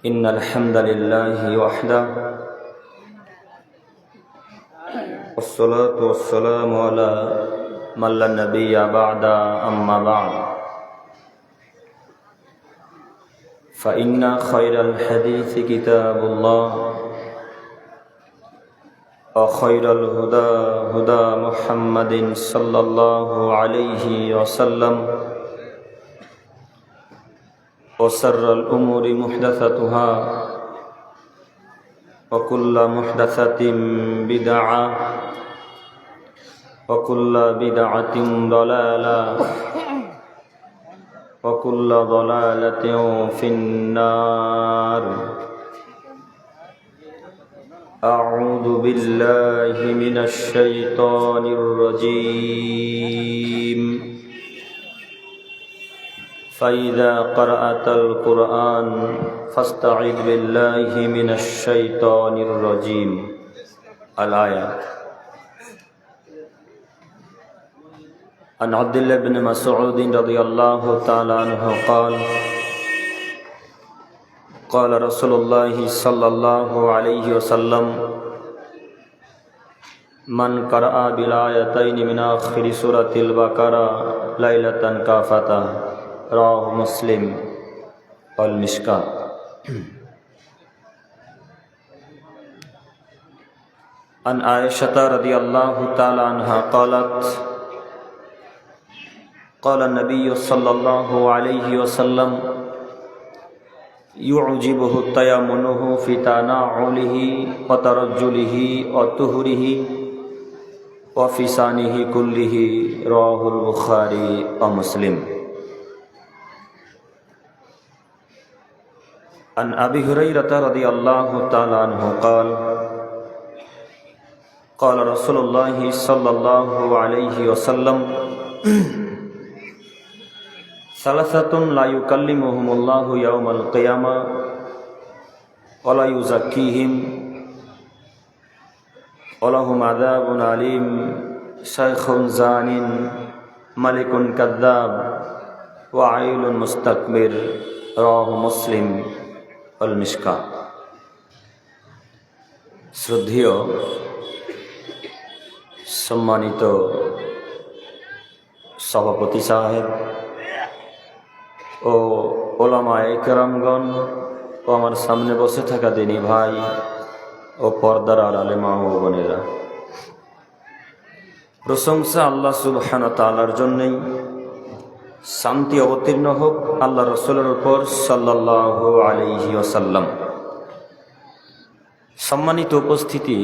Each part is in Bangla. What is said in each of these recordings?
إن الحمد لله وحده والصلاة والسلام على من لا نبي بعد أما بعد فإن خير الحديث كتاب الله وخير الهدى هدى محمد صلى الله عليه وسلم وشر الأمور محدثاتها وكل محدثة بدعة وكل بدعة ضلالة وكل ضلالة في النار. أعوذ بالله من الشيطان الرجيم. فإذا قرأت القرآن فاستعذ بالله من الشيطان الرجيم. الآيات. عن عبد الله بن مسعود رضي الله تعالى عنه قال قال رسول الله صلى الله عليه وسلم من قرأ بالآيتين من آخر سورة البقرة ليلة كافتها. رواه مسلم والمشكاة. عن عائشة رضي الله تعالى عنها قالت قال النبي صلى الله عليه وسلم يعجبه تيامنه في تناعله وترجله وطهره وفي شأنه كله. رواه البخاري ومسلم. عن أبي هريرة رضي الله تعالى عنه قال قال رسول الله صلى الله عليه وسلم ثلاثة لا يكلمهم الله يوم القيامة ولا يزكيهم ولهم عذاب أليم شيخ زان ملك كذاب وعيل مستكبر. رواه مسلم والمشكاة. শ্রদ্ধেয় সম্মানিত সভাপতি সাহেব ও ওলামায়ে কেরামগণ ও আমার সামনে বসে থাকা দিনী ভাই ও পর্দার আড়ালে মা ও বোনেরা, প্রশংসা আল্লাহ সুবহানাহু ওয়া তাআলার জন্যই। শান্তি অবতীর্ণ হোক আল্লাহ রাসূলের উপর সাল্লাল্লাহু আলাইহি ওয়াসাল্লাম। সম্মানিত উপস্থিতি,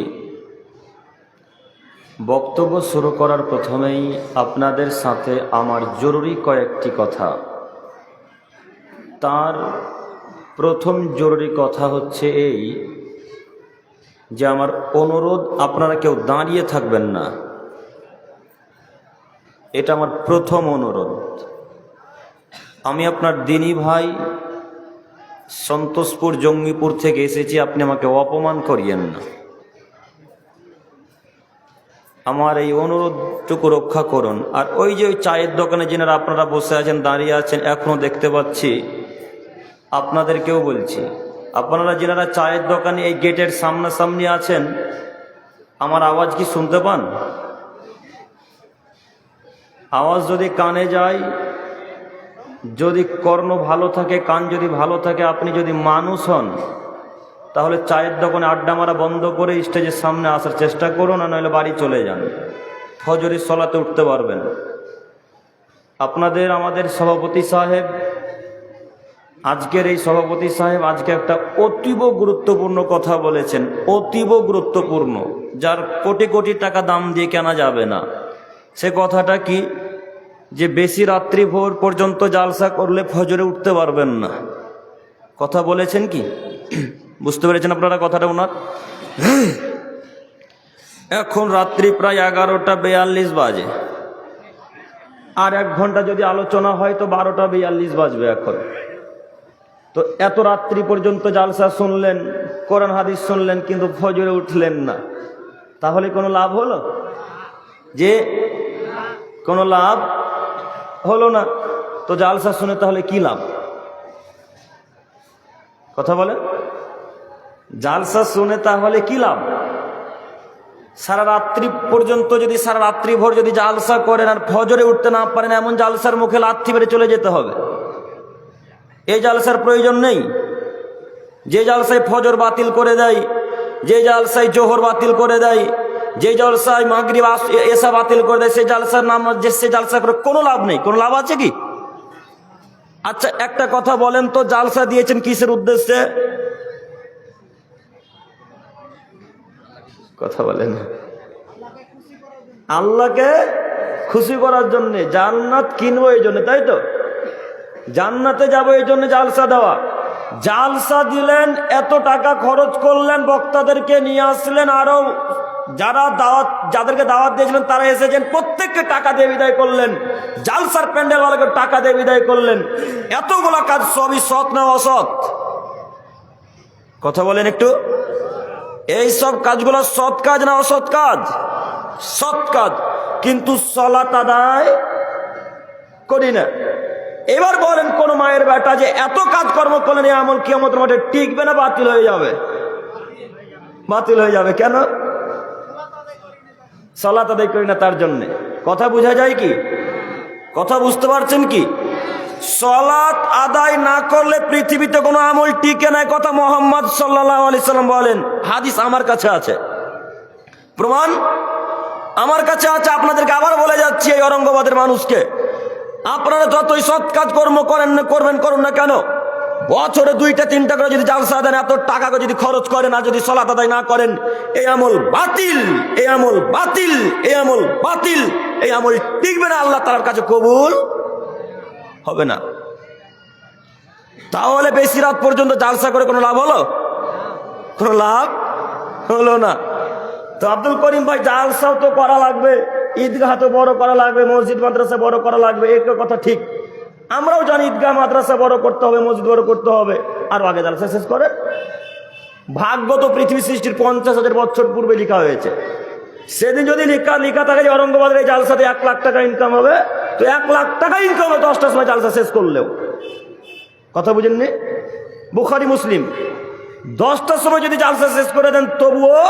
বক্তব্য শুরু করার প্রথমেই আপনাদের সাথে আমার জরুরি কয়েকটি কথা। তার প্রথম জরুরি কথা হচ্ছে এই যে আমার অনুরোধ, আপনারা কেউ দাঁড়িয়ে থাকবেন না। এটা আমার প্রথম অনুরোধ। আমি আপনার দিনী ভাই, সন্তোষপুর জঙ্গিপুর থেকে এসেছি, আপনি আমাকে অপমান করিয়েন না। আমার এই অনুরোধটুকু রক্ষা করুন। আর ওই যে ওই চায়ের দোকানে যেনারা আপনারা বসে আছেন, দাঁড়িয়ে আছেন, এখনও দেখতে পাচ্ছি, আপনাদেরকেও বলছি, আপনারা যেনারা চায়ের দোকানে এই গেটের সামনাসামনি আছেন, আমার আওয়াজ কি শুনতে পান? আওয়াজ যদি কানে যায়, যদি কর্ণ ভালো থাকে, কান যদি ভালো থাকে, আপনি যদি মানুষ হন, তাহলে চায়ের দোকানে আড্ডা মারা বন্ধ করে স্টেজের সামনে আসার চেষ্টা করুন, আর নইলে বাড়ি চলে যান। ফজরের সলাতে উঠতে পারবেন। আপনাদের আমাদের সভাপতি সাহেব, আজকের এই সভাপতি সাহেব আজকে একটা অতীব গুরুত্বপূর্ণ কথা বলেছেন, অতীব গুরুত্বপূর্ণ, যার কোটি কোটি টাকা দাম দিয়ে কেনা যাবে না। সে কথাটা কি? যে বেশি রাত্রি ভোর পর্যন্ত জালসা করলে ফজরে উঠতে পারবেন না। কথা বলেছেন কি? বুঝতে পেরেছেন আপনারা কথাটা ওনার? এখন রাত্রি প্রায় 11:42 বাজে, আর 1 ঘন্টা যদি আলোচনা হয় তো 12:42 বাজবে এখন। তো এত রাত্রি পর্যন্ত জালসা শুনলেন, কোরআন হাদিস শুনলেন, কিন্তু ফজরে উঠলেন না, তাহলে কোনো লাভ হলো? যে কোনো লাভ হলো না। তো জালসা শুনে তাহলে কি লাভ? কথা বলেন, জালসা শুনে তাহলে কি লাভ? সারা রাত্রি পর্যন্ত যদি সারা রাত্রি ভোর যদি জালসা করেন আর ফজরে উঠতে না পারেন, এমন জালসার মুখে লাথি মেরে চলে যেতে হবে। এই জালসার প্রয়োজন নেই। যে জালসায় ফজর বাতিল করে দেয়, যে জালসায় জোহর বাতিল করে দেয়, যে জালসায় মাগরিব এশা বাতিল করে দেয়, সেই জালসার নাম সে জালসা করে কোনো লাভ নেই। কোনো লাভ আছে কি? আচ্ছা একটা কথা বলেন তো, জালসা দিয়েছেন কিসের উদ্দেশ্যে? কথা বলেন, আল্লাহকে খুশি করার জন্য, জান্নাত কিনবো এই জন্য, তাই তো? জান্নাতে যাবো এই জন্য জালসা দেওয়া। জালসা দিলেন, এত টাকা খরচ করলেন, বক্তাদেরকে নিয়ে আসলেন, আরো যারা দাওয়াত, যাদেরকে দাওয়াত দিয়েছিলেন তারা এসেছেন, প্রত্যেককে টাকা দিয়ে বিদায় করলেন, জালসার প্যান্ডেলওয়ালাকে টাকা দিয়ে বিদায় করলেন। এতগুলো কাজ সবই সৎ না অসৎ? কথা বলেন একটু। এই সব কাজগুলো সৎ কাজ না অসৎ কাজ? সৎ কাজ। কিন্তু সালাত আদায় করি না। এবার বলেন কোন মায়ের বেটা যে এত কাজকর্ম করলেন, এই আমল কিয়ামতের মাঠে টিকবে না বাতিল হয়ে যাবে? বাতিল হয়ে যাবে। কেন? সালাত আদায় করি না তার জন্য। কথা বোঝা যায় কি? কথা বুঝতে পারছেন কি? সালাত আদায় না করলে পৃথিবীতে কোনো আমল টিকে না, কথা মুহাম্মদ সাল্লাল্লাহু আলাইহি সাল্লাম বলেন। হাদিস আমার কাছে আছে, প্রমাণ আমার কাছে আছে। আপনাদেরকে আবার বলে যাচ্ছি, এই ঔরঙ্গাবাদের মানুষকে, আপনারা যতই সৎ কাজ কর্ম করুন না কেন, বছরে 2-3টা করে যদি জালসা দেন, এত টাকা যদি খরচ করেন, আর যদি সালাত আদায় না করেন, এই আমল বাতিল, এই আমল বাতিল, এই আমল বাতিল। এই আমল টিকবে না, আল্লাহ তাআলার কাছে কবুল হবে না। তাহলে বেশি রাত পর্যন্ত জালসা করে কোনো লাভ হলো? কোনো লাভ হলো না। তো আব্দুল করিম ভাই, জালসাও তো করা লাগবে, ঈদগাহ তো বড় করা লাগবে, মসজিদ মাদ্রাসা বড় করা লাগবে, এই কথা ঠিক। আমরাও জানি ঈদগাহ মাদ্রাসা বড় করতে হবে, মসজিদ বড় করতে হবে, আর আগে জালসা শেষ করেন। ভাগ্য তো পৃথিবী সৃষ্টির 50,000 বছর পূর্বে লেখা হয়েছে। সেদিন যদি লেখা থাকে যে ঔরঙ্গাবাদের এই জালসাতে 1 লাখ টাকা ইনকাম হবে, তো 1 লাখ টাকা ইনকাম হবে 10টার সময় জালসা শেষ করলেও। কথা বুঝেননি? বুখারী মুসলিম 10টার সময় যদি জালসা শেষ করে দেন, তবুও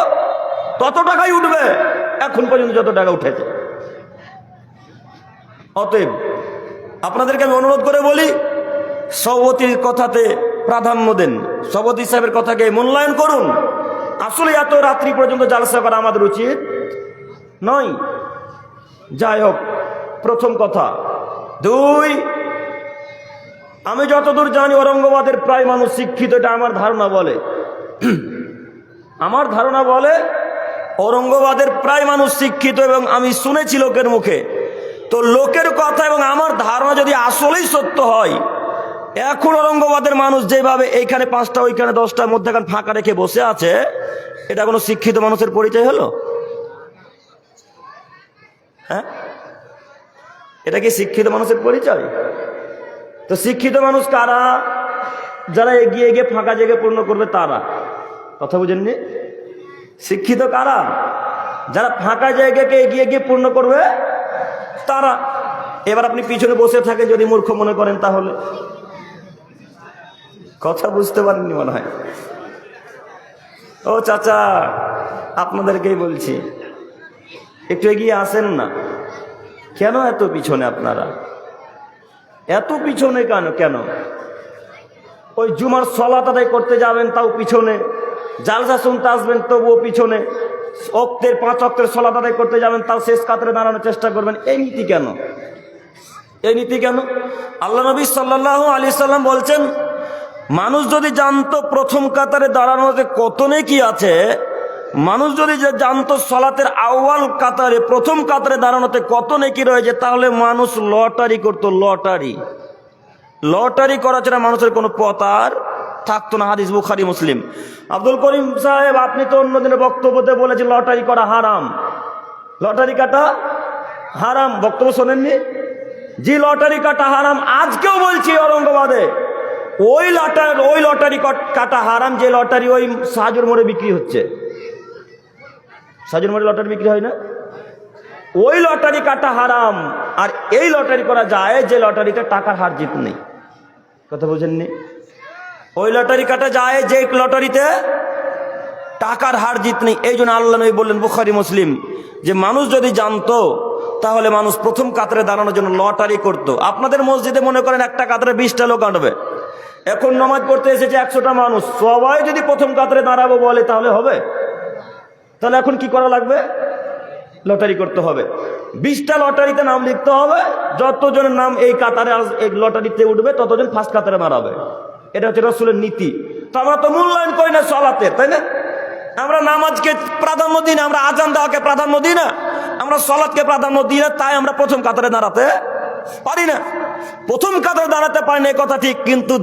তত টাকাই উঠবে এখন পর্যন্ত যত টাকা উঠেছে। অতএব আপনাদেরকে আমি অনুরোধ করে বলি, সভাপতির কথাতে প্রাধান্য দেন, সভাপতি সাহেবের কথাকে মূল্যায়ন করুন। আসলে এত রাত্রি পর্যন্ত জালসা করা আমাদের উচিত নয়। যাই হোক, প্রথম কথা। 2, আমি যতদূর জানি ঔরঙ্গাবাদের প্রায় মানুষ শিক্ষিত, এটা আমার ধারণা বলে। আমার ধারণা বলে ঔরঙ্গাবাদের প্রায় মানুষ শিক্ষিত, এবং আমি শুনেছি লোকের মুখে। তো লোকের কথা এবং আমার ধারণা যদি আসলেই সত্য হয়, এখন ঔরঙ্গাবাদের মানুষ যেভাবে এইখানে 5টা ওইখানে 10টার মধ্যেখান ফাঁকা রেখে বসে আছে, এটা কোনো শিক্ষিত মানুষের পরিচয় হলো? হ্যাঁ, এটা কি শিক্ষিত মানুষের পরিচয়? তো শিক্ষিত মানুষ কারা? যারা এগিয়ে গিয়ে ফাঁকা জায়গা পূর্ণ করবে তারা। কথা বুঝেননি? শিক্ষিত কারা? যারা ফাঁকা জায়গাকে এগিয়ে গিয়ে পূর্ণ করবে তারা। এবার আপনি পিছনে বসে থাকেন, যদি মূর্খ মনে করেন, তাহলে কথা বুঝতে পারেননি মনে হয়। ও চাচা, আপনাদেরকেই বলছি, একটু এগিয়ে আসেন না। কেন এত পিছনে? আপনারা এত পিছনে কেন? ওই জুমার সালাত আদায় করতে যাবেন তাও পিছনে, জালসা শুনতে আসবেন তবুও পিছনে, 5 ওয়াক্তের সালাত আদায় করতে যাবেন তাও শেষ কাতারে দাঁড়ানোর চেষ্টা করবেন। এই নীতি কেন? এই নীতি কেন? আল্লাহ নবী সাল্লাল্লাহু আলাইহি সাল্লাম বলছেন, মানুষ যদি জানতো প্রথম কাতারে দাঁড়ানোতে কত নেকি আছে, মানুষ যদি জানতো সালাতের আউয়াল কাতারে, প্রথম কাতারে দাঁড়ানোতে কত নেকি রয়েছে, তাহলে মানুষ লটারি করতো। লটারি করা ছাড়া মানুষের কোনো পথ আর থাকতো না। হাদিস বুখারী মুসলিম। আব্দুল করিম সাহেব, আপনি তো অন্যদিনের বক্তব্যতে বলেছেন লটারি করা হারাম, লটারি কাটা হারাম। বক্তব্য শোনেননি? জি, লটারি কাটা হারাম। আজকেও বলছি ঔরঙ্গাবাদে ওই লটারি কাটা হারাম, যে লটারি ওই সাজুর মোড়ে বিক্রি হচ্ছে। সাজুর মোড়ে লটারি বিক্রি হয় না? ওই লটারি কাটা হারাম। আর এই লটারি করা যায় যে লটারিতে টাকার হার জিত নেই। কথা বুঝেননি? ওই লটারি কাটা যায় যে লটারিতে টাকার হার জিত নেই। এই জন্য আল্লাহ নবী বললেন বুখারী মুসলিম যে মানুষ যদি জানতো তাহলে মানুষ প্রথম কাতারে দাঁড়ানোর জন্য লটারি করত। আপনাদের মসজিদে মনে করেন একটা কাতারে 20টা লোক আঁটবে, এখন নামাজ পড়তে এসেছে 100টা মানুষ, সবাই যদি প্রথম কাতারে দাঁড়াবো বলে তাহলে হবে? তাহলে এখন কি করা লাগবে? লটারি করতে হবে। 20টা লটারিতে নাম লিখতে হবে, যতজনের নাম এই কাতারে এই লটারিতে উঠবে ততজন ফার্স্ট কাতারে দাঁড়াবে। এটা হচ্ছে রাসূলের নীতি। তো আমরা তো মূল্যায়ন করি না সালাতের, তাই না? আমরা নামাজকে প্রাধান্য দিই না, আমরা আজান দেওয়াকে প্রাধান্য দিই না, আমরা সালাতকে প্রাধান্য দিই না, তাই আমরা প্রথম কাতারে দাঁড়াতে পারি না। প্রথম কাতারে দাঁড়াতে পারি না এই কথা ঠিক, কিন্তু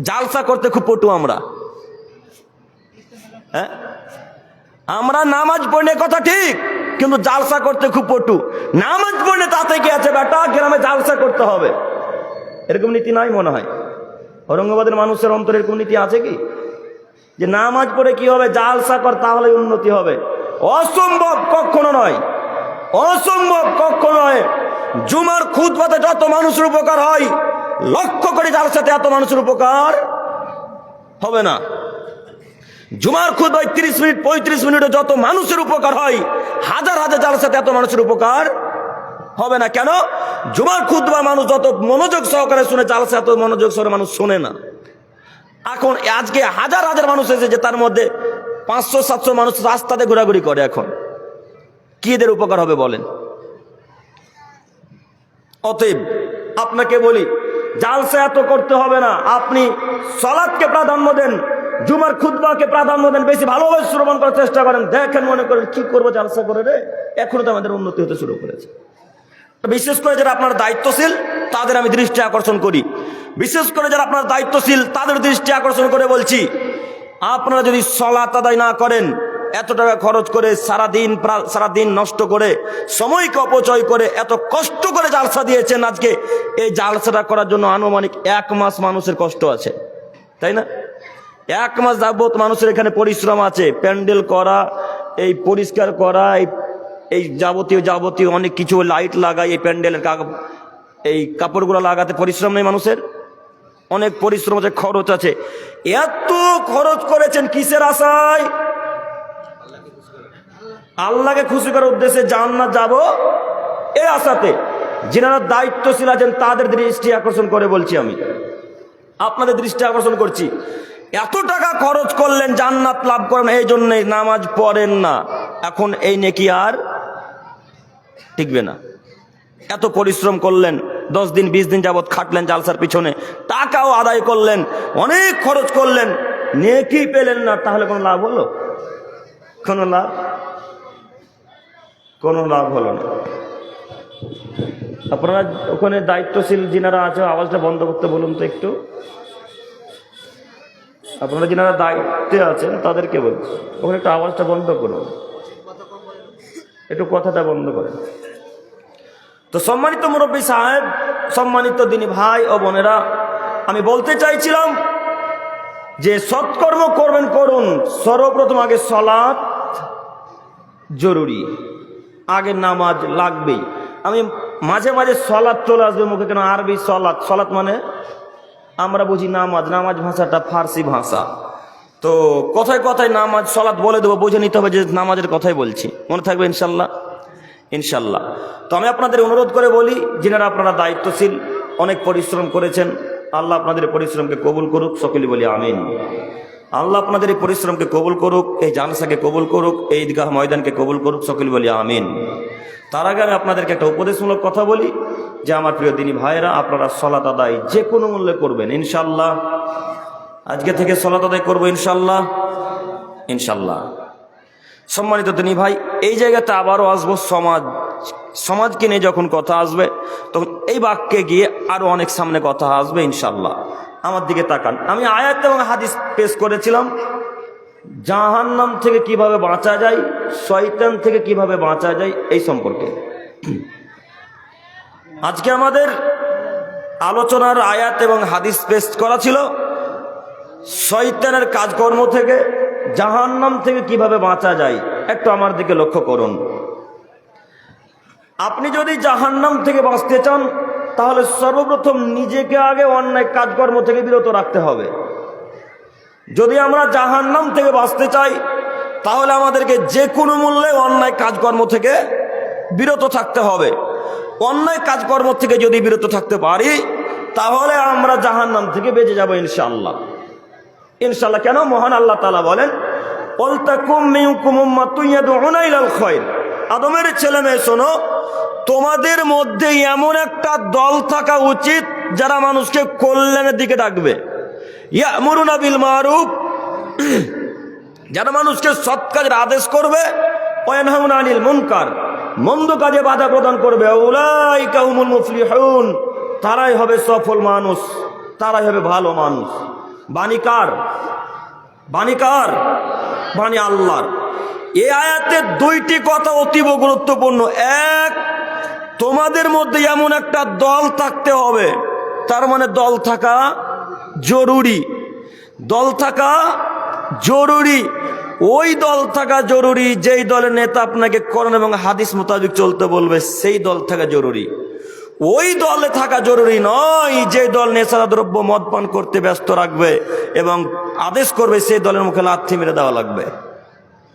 জালসা করতে খুব পটু আমরা। হ্যাঁ, আমরা নামাজ পড়লে কথা ঠিক, কিন্তু জালসা করতে খুব পটু। নামাজ পড়লে তাতে কি আছে বেটা, গ্রামে জালসা করতে হবে, এরকম নীতি নাই মনে হয়। ঔরঙ্গাবাদের মানুষের অন্তরে এরকম নীতি আছে কি যে নামাজ পড়ে কি হবে, জালসা কর তাহলে উন্নতি হবে? অসম্ভব, কখনো নয়, অসম্ভব কখনো নয়। জুমার খুতবাতে যত মানুষের উপকার হয়, লক্ষ্য করে জালসাতে এত মানুষের উপকার হবে না। জুমার খুতবায় 30 মিনিট 35 মিনিটে যত মানুষের উপকার হয়, হাজার হাজার জালসাতে এত মানুষের উপকার হবে না। কেন? জুমার খুতবা মানুষ যত মনোযোগ সহকারে শুনে, জালসা এত মনোযোগ সহকারে মানুষ শোনে না। এখন আজকে হাজার হাজার মানুষ এসেছে, তার মধ্যে 500-700 মানুষ রাস্তাতে ঘোরাঘুরি করে। এখন কি এদের উপকার হবে বলেন? অতএব আপনাকে বলি, জালসা এত করতে হবে না, আপনি সালাতকে প্রাধান্য দেন, জুমার খুতবাকে প্রাধান্য দেন, বেশি ভালোভাবে শ্রবণ করার চেষ্টা করেন। দেখেন, মনে করেন কি করবো জালসা করে রে, এখনো তো আমাদের উন্নতি হতে শুরু করেছে। বিশেষ করে যারা আপনার দায়িত্বশীল তাদের আমি দৃষ্টি আকর্ষণ করি, বিশেষ করে যারা আপনার দায়িত্বশীল তাদের দৃষ্টি আকর্ষণ করে বলছি, আপনারা যদি সালাত আদায় না করেন, এত টাকা খরচ করে সারাদিন নষ্ট করে, সময়কে অপচয় করে, এত কষ্ট করে জালসা দিয়েছেন, আজকে এই জালসাটা করার জন্য আনুমানিক 1 মাস মানুষের কষ্ট আছে, তাই না? 1 মাস যাবত মানুষের এখানে পরিশ্রম আছে, প্যান্ডেল করা, এই পরিষ্কার করা, এই যাবতীয় অনেক কিছু, লাইট লাগাই, এই প্যান্ডেলের এই কাপড়গুলো লাগাতে পরিশ্রম নেই মানুষের, অনেক পরিশ্রম আছে, খরচ আছে। এত খরচ করেছেন কিসের আশায়? আল্লাহকে খুশি করার উদ্দেশ্যে জান্নাত যাব এই আশাতে। যিনারা দায়িত্বশীল আছেন তাদের দৃষ্টি আকর্ষণ করে বলছি, আমি আপনাদের দৃষ্টি আকর্ষণ করছি। এত টাকা খরচ করলেন জান্নাত লাভ করেন, এই জন্যই নামাজ পড়েন না, এখন এই নেকি আর টিকবে না। এত পরিশ্রম করলেন, 10 দিন 20 দিন যাবৎ খাটলেন জালসার পিছনে, টাকাও আদায় করলেন, অনেক খরচ করলেন, নেকি পেলেন না, তাহলে কোনো লাভ হলো? কোনো লাভ হলো না। আপনারা ওখানে দায়িত্বশীল যিনারা আছে, আওয়াজটা বন্ধ করতে বলুন তো একটু। আপনারা যিনারা দায়িত্বে আছেন তাদেরকে বলছি, ওখানে একটু আওয়াজটা বন্ধ করুন, একটু কথাটা বন্ধ করেন। তো সম্মানিত মুরব্বী সাহেব, সম্মানিত দিনী ভাই ও বোনেরা, আমি বলতে চাইছিলাম যে সৎকর্ম করবেন, করুন, সর্বপ্রথম আগে সালাত জরুরি, আগে নামাজ লাগবেই। আমি মাঝে মাঝে সালাত চলে আসবে মুখে, কেন আরবি সালাত, সালাত মানে আমরা বুঝি নামাজ, নামাজ ভাষাটা ফার্সি ভাষা, তো কথায় কথায় নামাজ সালাত বলে দেবো, বুঝে নিতে হবে যে নামাজের কথাই বলছি, মনে থাকবে ইনশাল্লাহ, ইনশাল্লাহ। তো আমি আপনাদের অনুরোধ করে বলি, যিনারা আপনারা দায়িত্বশীল, অনেক পরিশ্রম করেছেন, আল্লাহ আপনাদের পরিশ্রমকে কবুল করুক, সকলে বলি আমিন। আল্লাহ আপনাদের এই পরিশ্রমকে কবুল করুক, এই জালসাকে কবুল করুক, এই ঈদগাহ ময়দানকে কবুল করুক, সকলে বলি আমিন। তার আগে আমি আপনাদেরকে একটা উপদেশমূলক কথা বলি যে আমার প্রিয় দিনী ভাইয়েরা, আপনারা সালাত আদায় যে কোনো মূল্যে করবেন ইনশাল্লাহ। আজকে থেকে সালাত আদায় করবো ইনশাল্লাহ, ইনশাল্লাহ। সম্মানিত দিনী ভাই, এই জায়গাতে আবারও আসবো, সমাজকে নিয়ে যখন কথা আসবে তখন এই বাক্যে গিয়ে আরো অনেক সামনে কথা আসবে ইনশাল্লাহ। আমার দিকে তাকান, আমি আয়াত এবং হাদিস পেশ করেছিলাম জাহান্নাম থেকে কিভাবে বাঁচা যায়, শয়তান থেকে কিভাবে বাঁচা যায়, এই সম্পর্কে। আজকে আমাদের আলোচনার আয়াত এবং হাদিস পেশ করা ছিল শয়তানের কাজকর্ম থেকে, জাহান্নাম থেকে কিভাবে বাঁচা যায়। একটু আমার দিকে লক্ষ্য করুন। আপনি যদি জাহান্নাম থেকে বাঁচতে চান তাহলে সর্বপ্রথম নিজেকে আগে অন্যায় কাজকর্ম থেকে বিরত রাখতে হবে। যদি আমরা জাহান্নাম থেকে বাঁচতে চাই তাহলে আমাদেরকে যে কোনো মূল্যে অন্যায় কাজকর্ম থেকে বিরত থাকতে হবে। অন্যায় কাজকর্ম থেকে যদি বিরত থাকতে পারি তাহলে আমরা জাহান্নাম থেকে বেঁচে যাব ইনশাআল্লাহ। ইনশাআল্লাহ। কেন? মহান আল্লাহ তাআলা বলেন, ওয়ালতাকুম মিনকুম উম্মাতুন ইয়াদউনা ইলাল খায়র। আদমের ছেলে মেয়ে শোনো, তোমাদের মধ্যে এমন একটা দল থাকা উচিত যারা মানুষকে কল্যাণের দিকে ডাকবে। ইয়ামুরুনা বিল মারুফ, যারা মানুষকে সৎ কাজের আদেশ করবে। ওয়ানহাউনা আনিল মুনকার, মন্দ কাজে বাধা প্রদান করবে। উলাইকা হুমুল মুফলিহুন, তারাই হবে সফল মানুষ, তারাই হবে ভালো মানুষ। বাণী কার? বাণী কার? বাণী আল্লাহর। এই আয়াতে দুইটি কথা অতীব গুরুত্বপূর্ণ। এক, তোমাদের মধ্যে এমন একটা দল থাকতে হবে, তার মানে দল থাকা জরুরি। দল থাকা জরুরি। ওই দল থাকা জরুরি যেই দলের নেতা আপনাকে কোরআন এবং হাদিস মোতাবেক চলতে বলবে, সেই দল থাকা জরুরি। ওই দলে থাকা জরুরি নয় যে দল নেশা দ্রব্য মদ পান করতে ব্যস্ত রাখবে এবং আদেশ করবে সেই দলের মুখে লাথি মেরে দেওয়া লাগবে,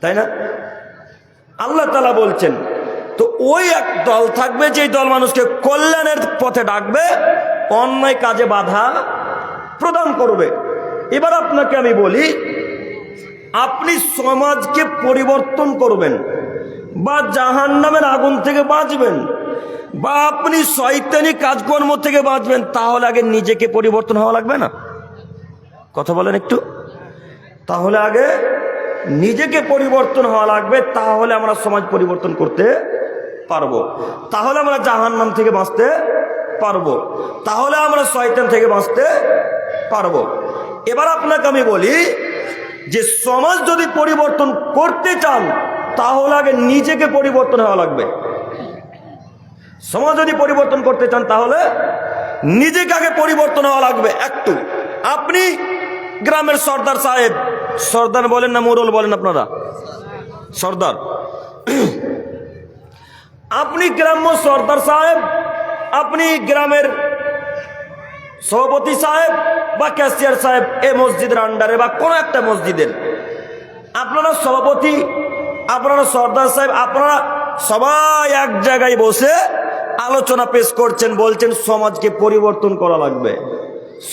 তাই না? আল্লাহ তাআলা বলছেন, তো ওই এক দল থাকবে যেই দল মানুষকে কল্যাণের পথে ডাকবে, অন্যায় কাজে বাধা প্রদান করবে। এবার আপনাকে আমি বলি, আপনি সমাজকে পরিবর্তন করবেন বা জাহান্নামের আগুন থেকে বাঁচবেন বা আপনি শয়তানি কাজকর্ম থেকে বাঁচবেন, তাহলে আগে নিজেকে পরিবর্তন হওয়া লাগবে না? কথা বলেন একটু। তাহলে আগে নিজেকে পরিবর্তন হওয়া লাগবে, তাহলে আমরা সমাজ পরিবর্তন করতে পারবো, তাহলে আমরা জাহান্নাম থেকে বাঁচতে পারবো, তাহলে আমরা শয়তান থেকে বাঁচতে পারবো। এবার আপনাকে আমি বলি যে সমাজ যদি পরিবর্তন করতে চান তাহলে আগে নিজেকে পরিবর্তন হওয়া লাগবে। সমাজ যদি পরিবর্তন করতে চান তাহলে নিজেকে আগে পরিবর্তন হওয়া লাগবে একটু। আপনি গ্রামের সর্দার সাহেব, সর্দার বলেন না মোড়ল বলেন আপনারা? সর্দার। আপনি গ্রাম্য সর্দার সাহেব, আপনি গ্রামের সভাপতি সাহেব বা ক্যাশিয়ার সাহেব এই মসজিদের আন্ডারে বা কোনো একটা মসজিদের আপনারা সভাপতি, আপনারা সর্দার সাহেব, আপনারা সবাই এক জায়গায় বসে আলোচনা পেশ করছেন, বলছেন সমাজকে পরিবর্তন করা লাগবে,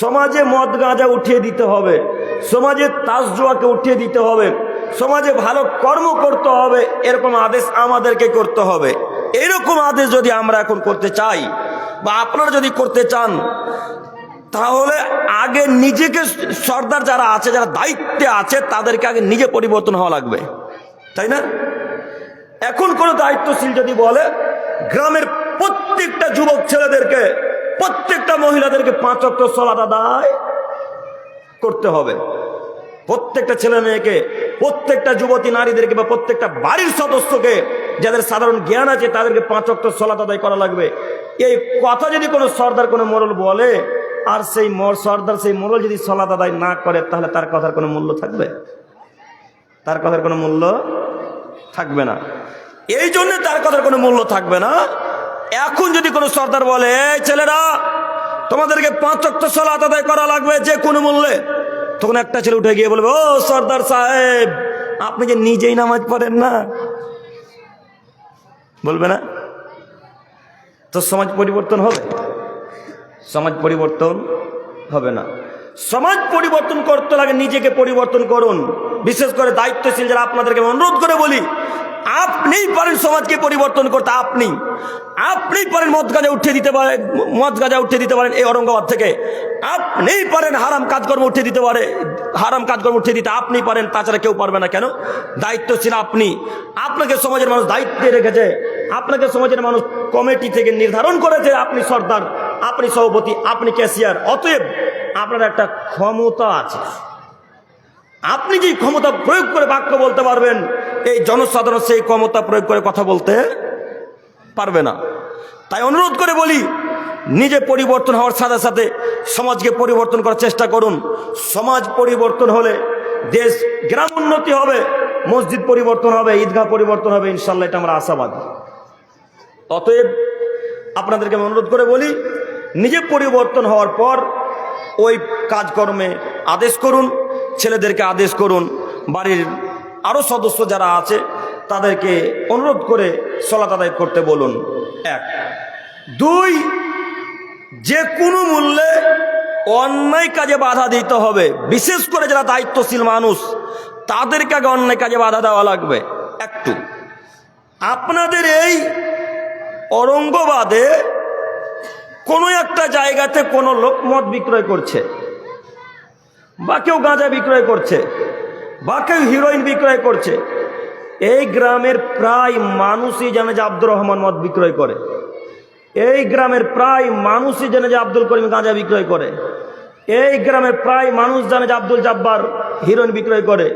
সমাজে মদ গাঁজা উঠিয়ে দিতে হবে, সমাজে তাস জুয়াকে উঠিয়ে দিতে হবে, সমাজে ভালো কর্ম করতে হবে, এরকম আদেশ আমাদেরকে করতে হবে। এরকম আদেশ যদি আমরা এখন করতে চাই বা আপনারা যদি করতে চান, তাহলে আগে নিজেকে, সর্দার যারা আছে, যারা দায়িত্বে আছে, তাদেরকে আগে নিজে পরিবর্তন হওয়া লাগবে, তাই না? এখন কোন দায়িত্বশীল যদি বলে গ্রামের প্রত্যেকটা যুবক ছেলেদেরকে, প্রত্যেকটা মহিলাদেরকে 5 ওয়াক্ত সালাত আদায় করতে হবে, প্রত্যেকটা ছেলে মেয়েকে, প্রত্যেকটা যুবতী নারীদেরকে বা প্রত্যেকটা বাড়ির সদস্যকে যাদের সাধারণ জ্ঞান আছে তাদেরকে 5 ওয়াক্ত সালাত আদায় করা লাগবে, এই কথা যদি কোনো সর্দার কোনো মোড়ল বলে আর সেই সর্দার সেই মোড়ল যদি সালাত আদায় না করে, তাহলে তার কথার কোনো মূল্য থাকবে? তার কথার কোনো মূল্য থাকবে না। এই জন্য তার কথার কোনো মূল্য থাকবে না। এখন যদি কোনো সর্দার বলে, এই ছেলেরা তোমাদেরকে 5 ওয়াক্ত সালাত আদায় করা লাগবে যে কোনো মূল্যে, তখন একটা ছেলে উঠে গিয়ে বলবে, ও সর্দার সাহেব আপনি যে নিজেই নামাজ পড়েন না, বলবে না? তো সমাজ পরিবর্তন হবে? সমাজ পরিবর্তন হবে না। সমাজ পরিবর্তন করতে লাগে নিজেকে পরিবর্তন করুন। বিশেষ করে দায়িত্বশীল যারা, আপনাদেরকে অনুরোধ করে বলি, আপনিই পারেন সমাজকে পরিবর্তন করতে। আপনিই পারেন মদ গাঁজা উঠিয়ে দিতে পারেন, মদ গাঁজা উঠিয়ে দিতে পারেন এই ঔরঙ্গাবাদ থেকে। আপনিই পারেন হারাম কাজকর্ম উঠিয়ে দিতে পারে, হারাম কাজকর্ম উঠিয়ে দিতে আপনি পারেন, তাছাড়া কেউ পারবে না। কেন? দায়িত্বশীল আপনি। আপনাকে সমাজের মানুষ দায়িত্বে রেখেছে, আপনাকে সমাজের মানুষ কমিটি থেকে নির্ধারণ করেছে, আপনি সর্দার, আপনি সভাপতি, আপনি ক্যাশিয়ার। অতএব আপনার একটা ক্ষমতা আছে, আপনি যে ক্ষমতা প্রয়োগ করে বাক্য বলতে পারবেন, এই জনসাধারণ সেই ক্ষমতা প্রয়োগ করে কথা বলতে পারবে না। তাই অনুরোধ করে বলি, নিজে পরিবর্তন হওয়ার সাথে সাথে সমাজকে পরিবর্তন করার চেষ্টা করুন। সমাজ পরিবর্তন হলে দেশ, গ্রাম উন্নতি হবে, মসজিদ পরিবর্তন হবে, ঈদগাহ পরিবর্তন হবে, ইনশাল্লাহ এটা আমরা আশাবাদী। অতএব আপনাদেরকে আমি অনুরোধ করে বলি, নিজে পরিবর্তন হওয়ার পর ওই কাজকর্মে আদেশ করুন, ছেলেদেরকে আদেশ করুন, বাড়ির আরও সদস্য যারা আছে তাদেরকে অনুরোধ করে সালাত আদায় করতে বলুন। 1 2 যে কোনো মূল্যে অন্যায় কাজে বাধা দিতে হবে, বিশেষ করে যারা দায়িত্বশীল মানুষ তাদেরকে আগে অন্যায় কাজে বাধা দেওয়া লাগবে। একটু আপনাদের এই ঔরঙ্গাবাদে কোনো একটা জায়গাতে কোনো লোক মদ বিক্রয় করছে, বা কেউ গাঁজা বিক্রয় করছে, বা কেউ হিরোইন বিক্রয় করছে। এই গ্রামের প্রায় মানুষই জানে যে আব্দুর রহমান মদ বিক্রয় করে, এই গ্রামের প্রায় মানুষই জানে যে আব্দুল করিম গাঁজা বিক্রয় করে, এই গ্রামের প্রায় মানুষ জানে যে আব্দুল জব্বার হিরোইন বিক্রয় করে,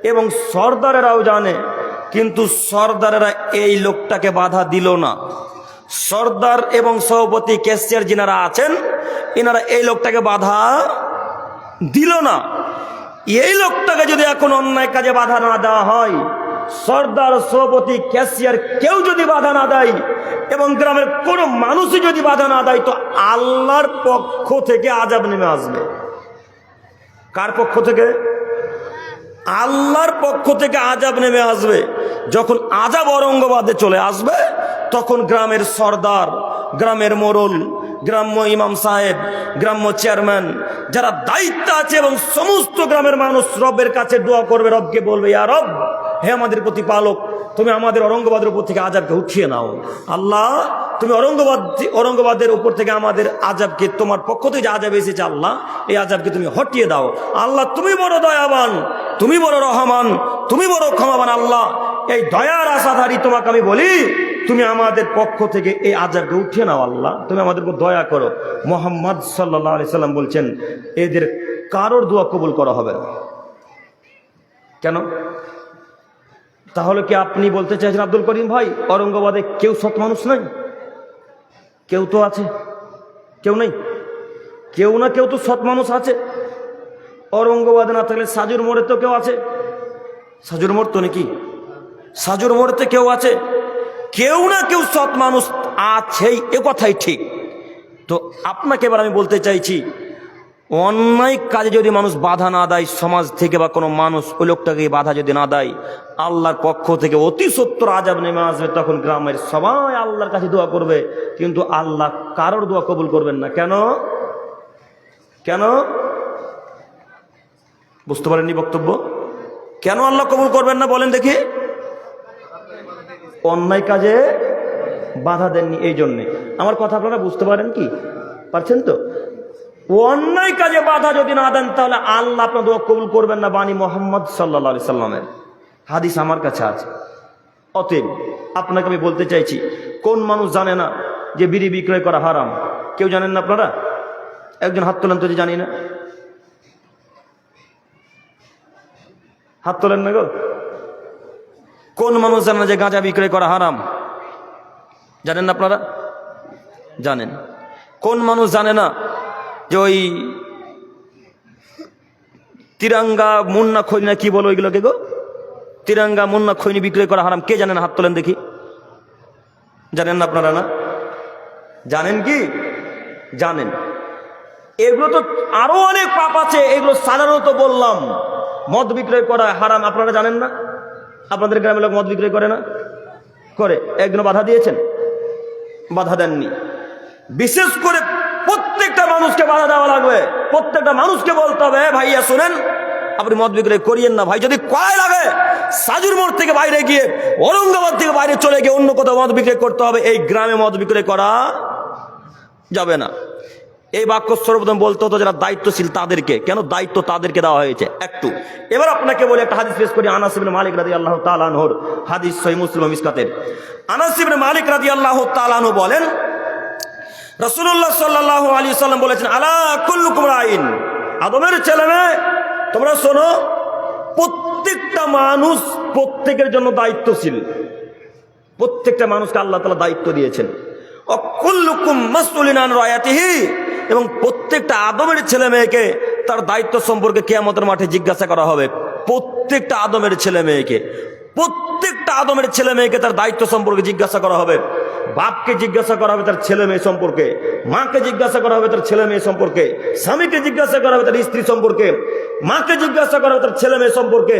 এবং সর্দারেরাও জানে। কিন্তু সর্দারেরা এই লোকটাকে বাধা দিল না। সর্দার এবং সভাপতি ক্যাশিয়ার যিনারা আছেন এনারা এই লোকটাকে বাধা দিল না। এই লোকটাকে যদি এখন অন্যায় কাজে বাধা না দেওয়া হয়, সর্দার, সভাপতি, ক্যাশিয়ার কেউ যদি বাধা না দেয় এবং গ্রামের কোনো মানুষই যদি বাধা না দেয়, তো আল্লাহর পক্ষ থেকে আযাব নেমে আসবে। কার পক্ষ থেকে? আল্লাহর পক্ষ থেকে আযাব নেমে আসবে। যখন আযাব ঔরঙ্গাবাদে চলে আসবে, তখন গ্রামের সর্দার, গ্রামের মোড়ল, গ্রাম্য ইমাম সাহেব, গ্রাম্য চেয়ারম্যান যারা দায়িত্ব আছে এবং সমস্ত গ্রামের মানুষ রবের কাছে দোয়া করবে, রবকে বলবে, ইয়া রব, হে আমাদের প্রতিপালক, তুমি আমাদের ঔরঙ্গাবাদের উপর থেকে আযাবকে উঠিয়ে নাও। আল্লাহ, তুমি ঔরঙ্গাবাদের উপর থেকে আমাদের আযাবকে, তোমার পক্ষ থেকে যে আযাব এসেছে আল্লাহ, এই আযাবকে তুমি হটিয়ে দাও। আল্লাহ, তুমি বড় দয়াবান, তুমি বড় রহমান, তুমি বড় ক্ষমাবান। আল্লাহ, এই দয়ার আশাধারী তোমাকে আমি বলি, তুমি আমাদের পক্ষ থেকে এই আযাবকে উঠিয়ে নাও। আল্লাহ, তুমি আমাদের উপর দয়া করো। মুহাম্মদ সাল্লাল্লাহু আলাইহি সাল্লাম বলছেন, এদের কারোর দোয়া কবুল করা হবে না। কেন? তাহলে কি আপনি বলতে চাইছেন আব্দুল করিম ভাই, ঔরঙ্গাবাদে কেউ সৎ মানুষ নাই? কেউ তো আছে, কেউ নেই? কেউ না কেউ তো সৎ মানুষ আছে। ঔরঙ্গাবাদে না থাকলে সাজুর মোড়ে তো কেউ আছে। সাজুর মোড় তো নাকি? সাজুর মোড়েতে কেউ আছে, কেউ না কেউ সৎ মানুষ আছেই, এ কথাই ঠিক। তো আপনাকে এবার আমি বলতে চাইছি, অন্যায় কাজে যদি মানুষ বাধা না দেয় সমাজ থেকে, বা কোনো মানুষ ওই লোকটাকে বাধা যদি না দেয়, আল্লাহর পক্ষ থেকে অতি সত্তর আযাব নেমে আসবে। তখন গ্রামের সবাই আল্লাহর কাছে দোয়া করবে, কিন্তু আল্লাহ কারোর দোয়া কবুল করবেন না। কেন? কেন বুঝতে পারেননি বক্তব্য? কেন আল্লাহ কবুল করবেন না বলেন দেখি? অন্যায় কাজে বাধা দেননি, এই জন্যে। আমার কথা আপনারা বুঝতে পারেন কি? পারছেন তো? অন্যায় কাজে বাধা যদি না দেন, তাহলে আল্লাহ আপনার দোয়া কবুল করবেন না। বাণী মুহাম্মদ সাল্লাল্লাহু আলাইহি সাল্লামের হাদিস আমার কাছে আছে। অতএব আপনাকে আমি বলতে চাইছি, কোন মানুষ জানে না যে বিড়ি বিক্রয় করা হারাম? কেউ জানেন না আপনারা? একজন হাত তোলেন তো যে জানি না। হাত তোলেন না গো। কোন মানুষ জানে না যে গাঁজা বিক্রয় করা হারাম? জানেন না আপনারা? জানেন। কোন মানুষ জানে না যে ওই তিরাঙ্গা, মুন্না খৈনি না কি বলো ওইগুলোকে গো, তিরাঙ্গা, মুন্না খৈনি বিক্রয় করা হারাম? কে জানেন? হাত তোলেন দেখি। জানেন না আপনারা? না জানেন কি? জানেন। এগুলো তো আরো অনেক পাপ আছে, এগুলো সাধারণত বললাম। মদ বিক্রয় করা হারাম, আপনারা জানেন না? আপনাদের গ্রামের লোক মদ বিক্রয় করে না? করে। একদিনও বাধা দিয়েছেন? বাধা দেননি। বিশেষ করে প্রত্যেকটা মানুষকে বাধা দেওয়া লাগবে। প্রত্যেকটা মানুষকে বলতে হবে, ভাইয়া শুনেন, আপনি মদ বিক্রয় করিয়েন না ভাই। যদি করাই লাগে সাজুর মোড় থেকে বাইরে গিয়ে, ঔরঙ্গাবাদ থেকে বাইরে চলে গিয়ে অন্য কোথাও মদ বিক্রয় করতে হবে। এই গ্রামে মদ বিক্রয় করা যাবে না। এই বাক্য সর্বপ্রথম বলতে হতো যারা দায়িত্বশীল তাদেরকে। কেন দায়িত্ব তাদেরকে দেওয়া হয়েছে? একটু এবার আপনাকে বলে একটা হাদিস পেশ করি। আনাস ইবনে মালিক রাদিয়াল্লাহু তাআলা আনহুর হাদিস, সহিহ মুসলিম মিসকাতের। আনাস ইবনে মালিক রাদিয়াল্লাহু তাআলা আনহু বলেন, রাসূলুল্লাহ সাল্লাল্লাহু আলাইহি ওয়াসাল্লাম বলেছেন, আলা কুল্লুকুম রাইন, আদমের ছেলেমেয়ে তোমরা শোনো, প্রত্যেকটা মানুষ প্রত্যেকের জন্য দায়িত্বশীল। প্রত্যেকটা মানুষকে আল্লাহ তাআলা দায়িত্ব দিয়েছেন। অকুল্লুকুম মাসউলুন আন রায়াতিহি, এবং প্রত্যেকটা আদমের ছেলে মেয়েকে তার দায়িত্ব সম্পর্কে কিয়ামতের মাঠে জিজ্ঞাসা করা হবে। প্রত্যেকটা আদমের ছেলে মেয়েকে, প্রত্যেকটা আদমের ছেলে মেয়েকে তার দায়িত্ব সম্পর্কে জিজ্ঞাসা করা হবে। বাপকে জিজ্ঞাসা করা হবে তার ছেলে মেয়ে সম্পর্কে, মাকে জিজ্ঞাসা করা হবে তার ছেলে মেয়ে সম্পর্কে, স্বামীকে জিজ্ঞাসা করা হবে তার স্ত্রী সম্পর্কে, মাকে জিজ্ঞাসা করা হবে তার ছেলে মেয়ে সম্পর্কে।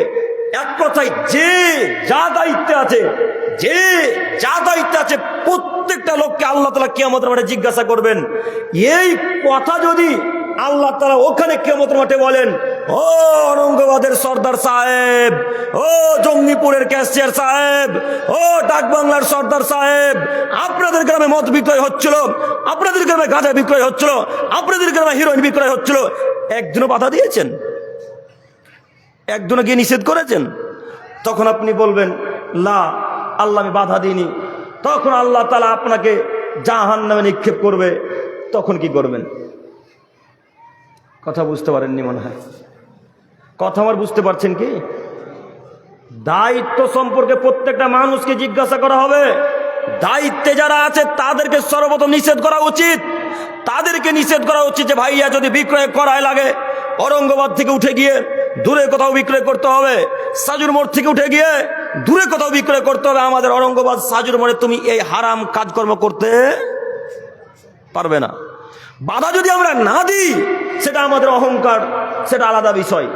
এক কথায় যে যা দায়িত্বে আছে, যে যা দায়িত্বে আছে প্রত্যেকটা লোককে আল্লাহ তাআলা কিয়ামতের মাঠে জিজ্ঞাসা করবেন। এই কথা যদি আল্লাহ তাআলা ওখানে কিয়ামতের মাঠে বলেন, ও অরঙ্গাবাদের সর্দার সাহেব, ও জঙ্গিপুরের ক্যাশিয়ার সাহেব, ও ডাকবাংলার সর্দার সাহেব, আপনাদের গ্রামে মদ বিক্রয় হচ্ছিল, আপনাদের গ্রামে গাঁজা বিক্রয় হচ্ছিল, আপনাদের গ্রামে হিরোইন বিক্রয় হচ্ছিল, একজনও বাধা দিয়েছেন? একজনে গিয়ে নিষেধ করেছেন? তখন আপনি বলবেন, লা, আল্লাহ আমি বাধা দিইনি। তখন আল্লাহ তাআলা আপনাকে জাহান্নামে নিক্ষেপ করবে। তখন কি করবেন? কথা বুঝতে পারেননি মনে হয়। কথা আমার বুঝতে পারছেন কি? দায়িত্ব সম্পর্কে প্রত্যেকটা মানুষকে জিজ্ঞাসা করা হবে। দায়িত্বে যারা আছে তাদেরকে সর্বপ্রথম নিষেধ করা উচিত। তাদেরকে নিষেধ করা উচিত যে ভাইয়া যদি বিক্রয় করায় লাগে ঔরঙ্গাবাদ থেকে উঠে গিয়ে দূরে কোথাও বিক্রয় করতে হবে, সাজুর মোড় থেকে উঠে গিয়ে দূরে কোথাও বিক্রয় করতে হবে। আমাদের ঔরঙ্গাবাদ সাজুর মোড়ে তুমি এই হারাম কাজকর্ম করতে পারবে না। বাধা যদি আমরা না দিই সেটা আমাদের অহংকার, সেটা আলাদা বিষয়।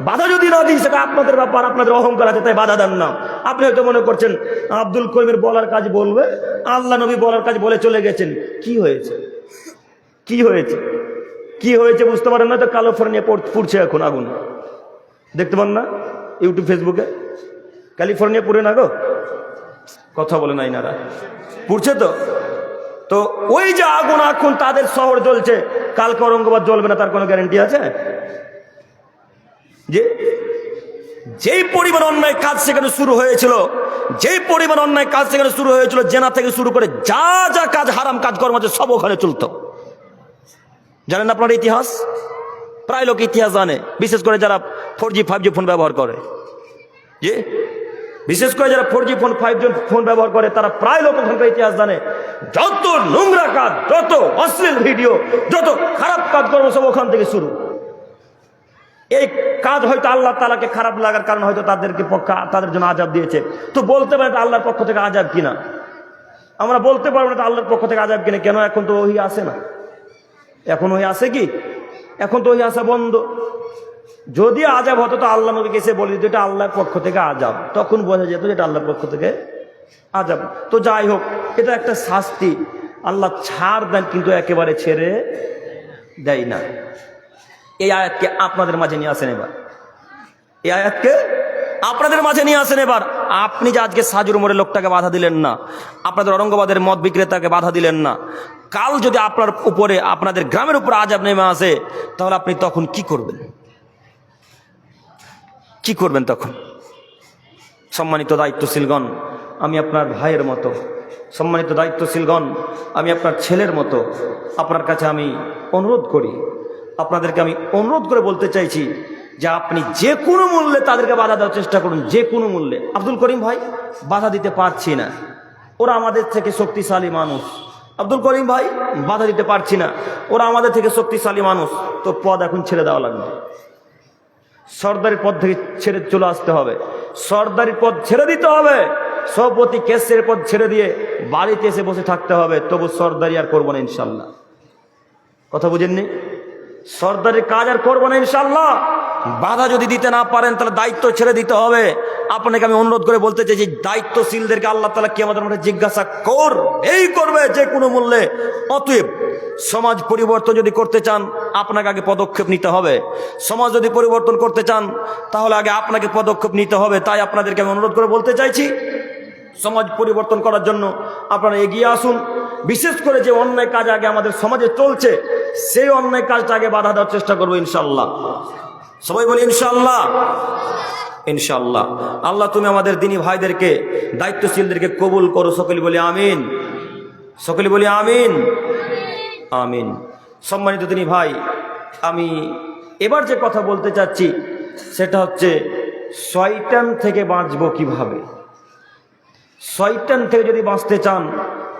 বাধা যদি না দিই সেটা আপনাদের ব্যাপার, আপনাদের অহংকার আছে, তাই বাধা দেন না। আপনি হয়তো মনে করছেন আব্দুল করিমের বলার কাজ বলবে, আল্লাহ নবী বলার কাজ বলে চলে গেছেন। কি হয়েছে? কি হয়েছে? কি হয়েছে বুঝতে পারেন না তো? ক্যালিফোর্নিয়া পুড়ছে এখন আগুন, দেখতে পান না ইউটিউব ফেসবুকে? ক্যালিফোর্নিয়া পুড়ে না গো? কথা বলে নাই নারা, পুড়ছে তো। তো ওই যে আগুন এখন তাদের শহর জ্বলছে, কালকে ঔরঙ্গাবাদ জ্বলবে না তার কোনো গ্যারান্টি আছে? যে যেই পরিমাণ অন্যায় কাজ সেখানে শুরু হয়েছিল, যেই পরিমাণ অন্যায় কাজ সেখানে শুরু হয়েছিল, জেনা থেকে শুরু করে যা যা কাজ হারাম কাজ কর্ম আছে সব ওখানে চলতো। জানেন আপনার ইতিহাস? প্রায় লোক ইতিহাস জানে, বিশেষ করে যারা 4G 5G ফোন ব্যবহার করে। যে বিশেষ করে যারা 4G ফোন 5G ফোন ব্যবহার করে তারা প্রায় লোক ওখানকার ইতিহাস জানে। যত নোংরা কাজ, যত অশ্লীল ভিডিও, যত খারাপ কাজ কর্ম সব ওখান থেকে শুরু। এই কাজ হয়তো আল্লাহ তাআলাকে খারাপ লাগার কারণে হয়তো তাদেরকে তাদের জন্য আযাব দিয়েছে। তো বলতে পারেন আল্লাহর পক্ষ থেকে আযাব কিনা? আমরা বলতে পারবো না আল্লাহর পক্ষ থেকে আযাব কিনা। কেন? এখন তো ওহী আসে না। এখন ওহী আসে কি? এখন তো ওহী আসা বন্ধ। যদি আযাব হতো তো আল্লাহ নবীকে এসে বলে দিত এটা আল্লাহর পক্ষ থেকে আযাব, তখন বোঝা যেত এটা আল্লাহর পক্ষ থেকে আযাব। তো যাই হোক, এটা একটা শাস্তি। আল্লাহ ছাড় দেন কিন্তু একেবারে ছেড়ে দেয় না। এই আয়াতকে আপনাদের মাঝে নিয়ে আসেন এবার। এই আয়াতকে আপনাদের মাঝে নিয়ে আসেন এবার। আপনি যে আজকে সাজুর মোড়ে লোকটাকে বাধা দিলেন না, আপনাদের ঔরঙ্গাবাদের মদ বিক্রেতাকে বাধা দিলেন না, কাল যদি আপনার উপরে, আপনাদের গ্রামের উপরে আযাব নেমে আসে, তাহলে আপনি তখন কি করবেন? কি করবেন তখন? সম্মানিত দায়িত্বশীলগণ, আমি আপনার ভাইয়ের মতো, সম্মানিত দায়িত্বশীলগণ, আমি আপনার ছেলের মতো আপনার কাছে আমি অনুরোধ করি, আপনাদেরকে আমি অনুরোধ করে বলতে চাইছি যে আপনি যে কোনো মূল্যে তাদেরকে বাধা দেওয়ার চেষ্টা করুন, যে কোনো মূল্যে। আব্দুল করিম ভাই, বাধা দিতে পারছি না, ওরা আমাদের থেকে শক্তিশালী মানুষ। আব্দুল করিম ভাই, বাধা দিতে পারছি না, ওরা আমাদের থেকে শক্তিশালী মানুষ। তো পদ এখন ছেড়ে দেওয়া লাগবে, সর্দারি পদ থেকে ছেড়ে চলে আসতে হবে, সর্দারি পদ ছেড়ে দিতে হবে, সভাপতি কেসের পদ ছেড়ে দিয়ে বাড়িতে এসে বসে থাকতে হবে। তবু সর্দারি আর করবো না ইনশাল্লাহ। কথা বুঝেননি? সর্দারির কাজ আর করবো না ইনশাল্লাহ। বাধা যদি দিতে না পারেন তাহলে দায়িত্ব ছেড়ে দিতে হবে। আপনাকে আমি অনুরোধ করে বলতে চাই যে দায়িত্বশীলদেরকে আল্লাহ তাআলা কিয়ামতের মাঠে জিজ্ঞাসা করবে যে কোনো মূল্যে। অতএব সমাজ পরিবর্তন যদি করতে চান আপনাকে আগে পদক্ষেপ নিতে হবে। সমাজ যদি পরিবর্তন করতে চান তাহলে আগে আপনাকে পদক্ষেপ নিতে হবে। তাই আপনাদেরকে আমি অনুরোধ করে বলতে চাইছি, সমাজ পরিবর্তন করার জন্য আপনারা এগিয়ে আসুন। বিশেষ করে যে অন্যায় কাজ আগে আমাদের সমাজে চলছে সেই অন্যায় কাজটা আগে বাধা দেওয়ার চেষ্টা করবো ইনশাল্লাহ। সবাই বলি ইনশাল্লাহ। ইনশাল্লাহ। আল্লাহ তুমি আমাদের দিনী ভাইদেরকে, দায়িত্বশীলদেরকে কবুল করো। সকলে বলি আমিন, সকলে বলি আমিন, আমিন। সম্মানিত দিনী ভাই, আমি এবার যে কথা বলতে চাচ্ছি সেটা হচ্ছে শয়তান থেকে বাঁচবো কিভাবে। শয়তান থেকে যদি বাঁচতে চান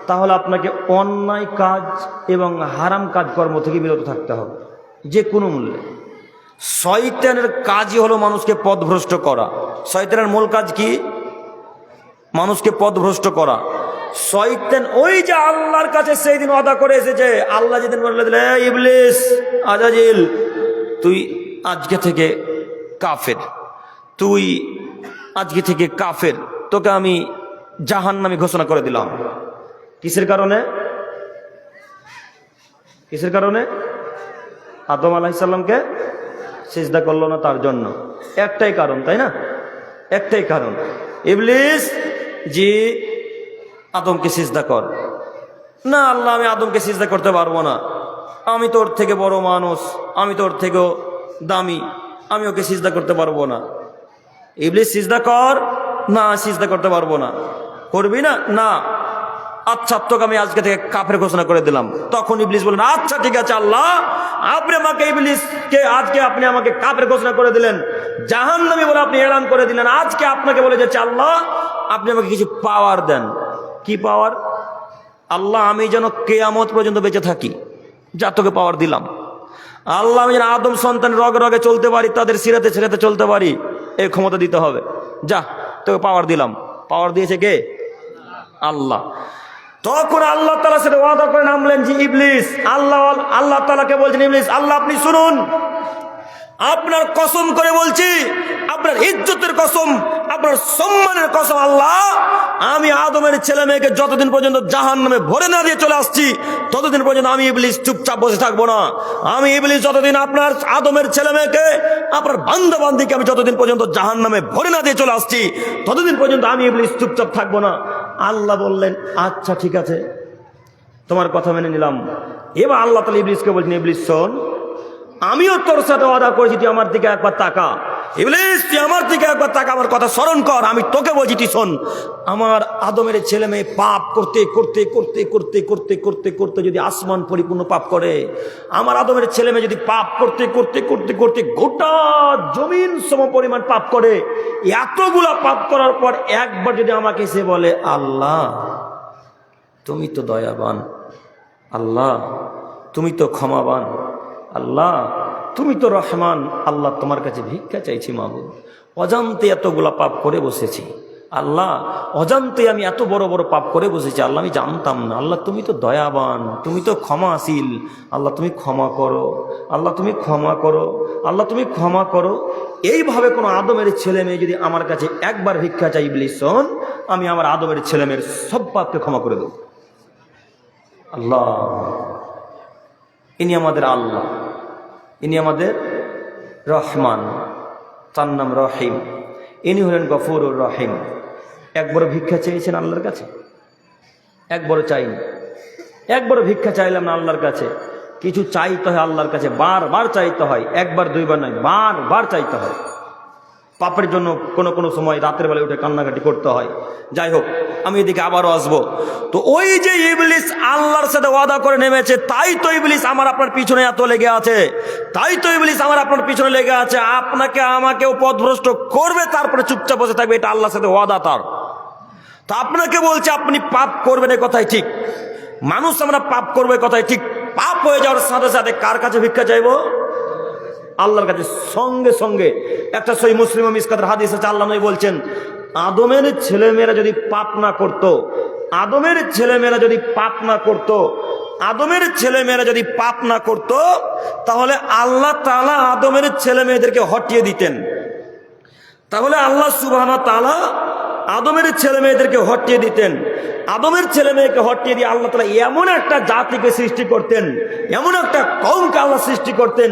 তাহলে আপনাকে অন্যায় কাজ এবং হারাম কাজকর্ম থেকে বিরত থাকতে হবে যে কোনো মূল্যে। শয়তানের কাজই হলো মানুষকে পথভ্রষ্ট করা। শয়তানের মূল কাজ কি? মানুষকে পথভ্রষ্ট করা। শয়তান ওই যে আল্লাহর কাছে সেই দিন ওয়াদা করে এসেছে, আল্লাহ যেদিন বলে দিলে ইবলিস আজাজিল তুই আজকে থেকে কাফের, তুই আজকে থেকে কাফের, তোকে আমি জাহান্নামী ঘোষণা করে দিলাম। কিসের কারণে? কিসের কারণে? আদম আলাইহিস সালামকে সিজদা করলো না, তার জন্য। একটাই কারণ, তাই না? একটাই কারণ, ইবলিস জি আদমকে সিজদা কর। না আল্লাহ, আমি আদমকে সিজদা করতে পারবো না, আমি তোর থেকে বড় মানুষ, আমি তোর থেকেও দামি, আমি ওকে সিজদা করতে পারবো না। ইবলিস সিজদা কর, না সিজদা করতে পারবো না। করবি না? না। আচ্ছা তোকে আমি আজকে থেকে কাফের ঘোষণা করে দিলাম। তখন ইবলিস বললেন আচ্ছা ঠিক আছে আল্লাহ, আপনি আমাকে ইবলিসকে আজকে আপনি আমাকে কাফের ঘোষণা করে দিলেন, জাহান্নামী বলে আপনি এলান করে দিলেন, আজকে আপনাকে বলে যাচ্ছে আল্লাহ আপনি আমাকে কিছু পাওয়ার দেন। কি পাওয়ার? আল্লাহ আমি যেন কিয়ামত পর্যন্ত বেঁচে থাকি, যা তোকে পাওয়ার দিলাম। আল্লাহ আমি যেন আদম সন্তান রগে রগে চলতে পারি, তাদের সিরাতে সিরাতে চলতে পারি, এই ক্ষমতা দিতে হবে, যা তোকে পাওয়ার দিলাম। পাওয়ার দিয়েছে কে? আল্লাহ। তখন আল্লাহ তাআলা সাথে ওয়াদা করে নামলেন যে ইবলিস, আল্লাহ তাআলাকে বলছেন ইবলিস আল্লাহ আপনি শুনুন, আপনার কসম করে বলছি, আপনার ইজ্জতের কসম, আপনার সম্মানের কসম আল্লাহ, আমি আদমের ছেলে মেয়েকে যতদিন পর্যন্ত জাহান্নামে ভরে না দিয়ে চলে আসছি ততদিন পর্যন্ত আমি ইবলিস চুপচাপ বসে থাকবো না। আমি ইবলিস যতদিন আপনার আদমের ছেলে মেয়েকে, আপনার বান্দা বান্দিকে আমি যতদিন পর্যন্ত জাহান্নামে ভরে না দিয়ে চলে আসছি ততদিন পর্যন্ত আমি ইবলিস চুপচাপ থাকবো না। আল্লাহ বললেন আচ্ছা ঠিক আছে, তোমার কথা মেনে নিলাম। এবার আল্লাহ তাআলা ইবলিসকে বলছেন ইবলিস শোন, আমিও তোর সাথে ওয়াদা করেছি, তুই আমার দিকে একবার তাকা। ইবলিস তুই আমার দিকে একবার তাকা, আমার কথা স্মরণ কর, আমি তোকে বলছি তুই শোন। আমার আদমের ছেলে মেয়ে পাপ করতে করতে করতে করতে করতে করতে করতে যদি আসমান পরিপূর্ণ পাপ করে, আমার আদমের ছেলে মেয়ে যদি পাপ করতে করতে করতে করতে গোটা জমিন সম পরিমাণ পাপ করে, এতগুলা পাপ করার পর একবার যদি আমাকে এসে বলে আল্লাহ তুমি তো দয়াবান, আল্লাহ তুমি তো ক্ষমাবান, আল্লাহ তুমি তো রহমান, আল্লাহ তোমার কাছে ভিক্ষা চাইছি মাবুদ, অজান্তে এতগুলা পাপ করে বসেছি, আল্লাহ অজান্তে আমি এত বড় বড় পাপ করে বসেছি, আল্লাহ আমি জানতাম না, আল্লাহ তুমি তো দয়াবান, তুমি তো ক্ষমাশীল, আল্লাহ তুমি ক্ষমা করো, আল্লাহ তুমি ক্ষমা করো, আল্লাহ তুমি ক্ষমা করো। এইভাবে কোনো আদমের ছেলে মেয়ে যদি আমার কাছে একবার ভিক্ষা চাই ইবলিস শোন, আমি আমার আদমের ছেলে মেয়ের সব পাপকে ক্ষমা করে দেব। আল্লাহ ইনি আমাদের আল্লাহ, ইনি আমাদের রহমান, তার নাম রহিম, ইনি হলেন গফুরুর রহিম। একবারও ভিক্ষা চেয়েছেন আল্লাহর কাছে? একবারও চাইনি। একবারও ভিক্ষা চাইলাম না আল্লাহর কাছে। কিছু চাইতে হয় আল্লাহর কাছে, বারবার চাইতে হয়, একবার দুইবার নয়, বারবার চাইতে হয়। পাপের জন্য কোনো কোনো সময় রাতের বেলায় উঠে কান্নাকাটি করতে হয়। যাই হোক, আমি এদিকে আবারও আসবো। তো ওই যে ইবলিস আল্লাহর সাথে ওয়াদা করে নেমেছে, তাই তো ইবলিস আমার আপনার পিছনে এত লেগে আছে, তাই তো ইবলিস আমার আপনার পিছনে লেগে আছে। আপনাকে আমাকেও পথভ্রষ্ট করবে, তারপরে চুপচাপ বসে থাকবে, এটা আল্লাহর সাথে ওয়াদা তার। তো আপনাকে বলছে আপনি পাপ করবেন, এ কথাই ঠিক। মানুষ আমরা পাপ করবে কথাই ঠিক। পাপ হয়ে যাওয়ার সাথে সাথে কার কাছে ভিক্ষা চাইবো? আল্লাহর কাছে। সঙ্গে সঙ্গে একটা সহিহ মুসলিম মিসকাতের হাদিস আছে, আল্লাহ নবী বলছেন আদমের ছেলেমেয়েরা যদি পাপ না করত, আদমের ছেলেমেয়েরা যদি পাপ না করত, আদমের ছেলেমেয়েরা যদি পাপ না করত, তাহলে আল্লাহ তাআলা আদমের ছেলে মেয়েদেরকে হটিয়ে দিতেন। তাহলে আল্লাহ সুবহানাহু ওয়া তাআলা আদমের ছেলে মেয়েদেরকে হটিয়ে দিতেন। আদমের ছেলে মেয়েকে হটিয়ে দিয়ে আল্লাহ তাআলা এমন একটা জাতিকে সৃষ্টি করতেন, এমন একটা কওমকে আল্লাহ সৃষ্টি করতেন,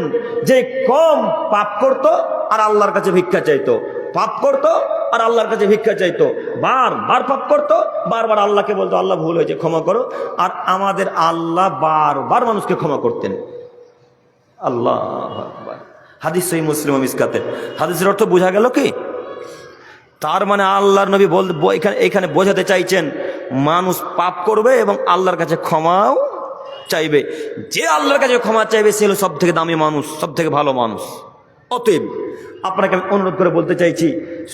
যে কওম পাপ করত আর আল্লাহর কাছে ভিক্ষা চাইতো, পাপ করত আর আল্লাহর কাছে ভিক্ষা চাইতো, বারবার পাপ করত, বারবার আল্লাহকে বলতো আল্লাহ ভুল হয়েছে ক্ষমা করো। আর আমাদের আল্লাহ বারবার মানুষকে ক্ষমা করতেন। আল্লাহু আকবার। হাদিস সহিহ মুসলিম মিসকাতে। হাদিসের অর্থ বোঝা গেল কি? তার মানে আল্লাহর নবী এখানে বোঝাতে চাইছেন মানুষ পাপ করবে এবং আল্লাহর কাছে ক্ষমাও চাইবে। যে আল্লাহর কাছে ক্ষমা চাইবে সে হলো সব থেকে দামি মানুষ, সব থেকে ভালো মানুষ। অতএব আপনাকে আমি অনুরোধ করে বলতে চাইছি,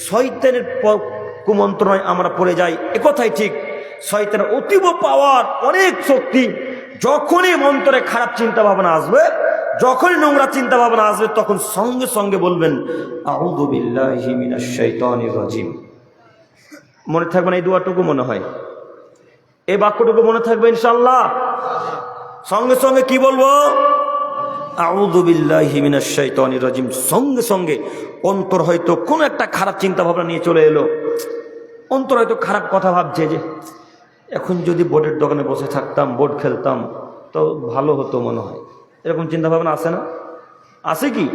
শয়তানের কুমন্ত্রণায় আমরা পড়ে যাই, একথাই ঠিক। শয়তানের অতীব পাওয়ার, অনেক শক্তি। যখনই মন্তরে খারাপ চিন্তা ভাবনা আসবে, যখনই নোংরা চিন্তা ভাবনা আসবে, তখন সঙ্গে সঙ্গে বলবেন আউযু বিল্লাহি মিনাশ শাইতানির রাজিম। মনে থাকবে না এই দোয়াটুকু? মনে হয় এই বাক্যটুকু মনে থাকবে ইনশাআল্লাহ। সঙ্গে সঙ্গে কি বলবো? আউযু বিল্লাহি মিনাশ শাইতানির রাজিম। সঙ্গে সঙ্গে অন্তর হয়তো কোনো একটা খারাপ চিন্তা ভাবনা নিয়ে চলে এলো, অন্তর হয়তো খারাপ কথা ভাবছে যে এখন যদি বোর্ডের দোকানে বসে থাকতাম, বোর্ড খেলতাম তো ভালো হতো মনে হয়। এরকম চিন্তা ভাবনা আসে না? আসে কি?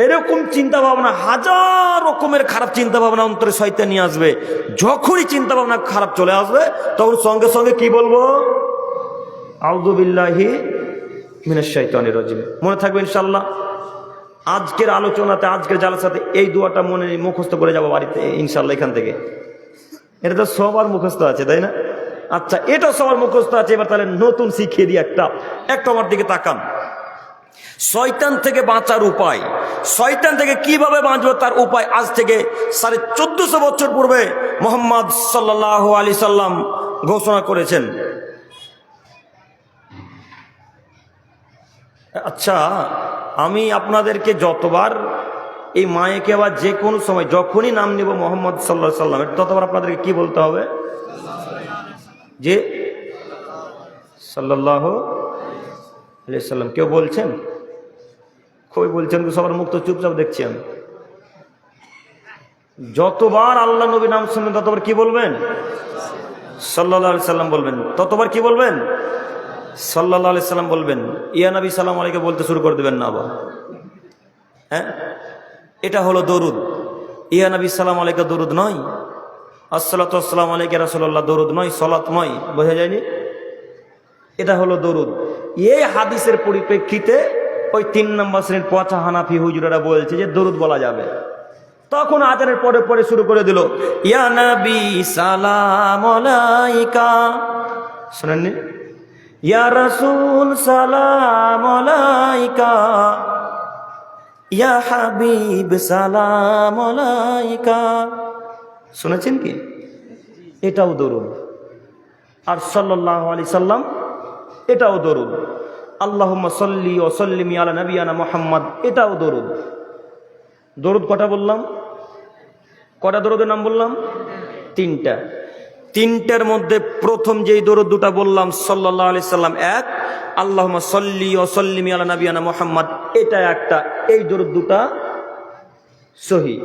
এরকম চিন্তা ভাবনা, হাজার রকমের খারাপ চিন্তা ভাবনা অন্তরে শয়তান নিয়ে আসবে। যখনই চিন্তা ভাবনা খারাপ চলে আসবে তখন সঙ্গে সঙ্গে কি বলবো? আউযু বিল্লাহি মিনাশ শাইতানির রাজিম। মনে থাকবে ইনশাআল্লাহ। আজকের আলোচনাতে, আজকের জালসাতে এই দোয়াটা মনে মুখস্থ করে যাবো বাড়িতে ইনশাআল্লাহ। এখান থেকে এটা তো সবার মুখস্থ আছে, তাই না? আচ্ছা, এটা সবার মুখস্থ আছে। এবার তাহলে নতুন শিখিয়ে দিই একটা আমার দিকে তাকান। শয়তান থেকে বাঁচার উপায়, শয়তান থেকে কিভাবে বাঁচবো তার উপায় আজ থেকে 1450 বছর পূর্বে মুহাম্মদ সাল্লাল্লাহু আলাইহি সাল্লাম ঘোষণা করেছেন। আচ্ছা, আমি আপনাদেরকে যতবার এই মায়েকে আবার যে কোনো সময় যখনই নাম নেব মুহাম্মদ সাল্লাল্লাহু আলাইহি সাল্লামের, ততবার আপনাদেরকে কি বলতে হবে? যে সাল্লাল্লাহু আলাইহি সাল্লাম। কেউ বলছেন? কই বলছেন? সবার মুখ তো চুপচাপ দেখছি আমি। যতবার আল্লাহ নবী নাম শুনবেন ততবার কি বলবেন? সাল্লাল্লাহু আলাইহি সাল্লাম বলবেন। ততবার কি বলবেন? সাল্লাল্লাহু আলাইহি সাল্লাম বলবেন। ইয়া নবী সালাম আলাইকুম বলতে শুরু করে দেবেন না আবার। হ্যাঁ, এটা হলো দরুদ। ইয়া নবী সালাম আলাইকুম দরুদ নয়। আসসালাতু ওয়াসসালামু আলাইকা রাসূলুল্লাহ দরুদ নয়, সালাত নয়। বোঝা যায়নি? এটা হলো দরুদ। এই হাদিসের পরিপ্রেক্ষিতে ওই 3 নম্বর শ্রেণীর পচা হানাফি হুজুরেরা বলছে যে দরুদ বলা যাবে। তখন আজানের পরে পরে শুরু করে দিল, ইয়া নবী সালাম আলাইকা। শুনেননি? ইয়া রাসূল সালাম আলাইকা, ইয়া হাবিব সালাম আলাইকা। শুনেছেন কি? এটাও দরুদ। আর সাল্লাল্লাহু আলাইহি সাল্লাম, এটাও দরুদ। আল্লাহুম্মা সাল্লি ওয়া সাল্লিম আলা নাবিয়ানা মুহাম্মদ, এটাও দরুদ। দরুদ কটা বললাম? কটা দরুদের নাম বললাম? 3টা। 3টার মধ্যে প্রথম যেই দরুদ দুটা বললাম সাল্লাল্লাহু আলাইহি সাল্লাম এক, আল্লাহুম্মা সাল্লি ওয়া সাল্লিম আলা নাবিয়ানা মুহাম্মদ, এটা একটা। এই দরুদ দুটা সহি,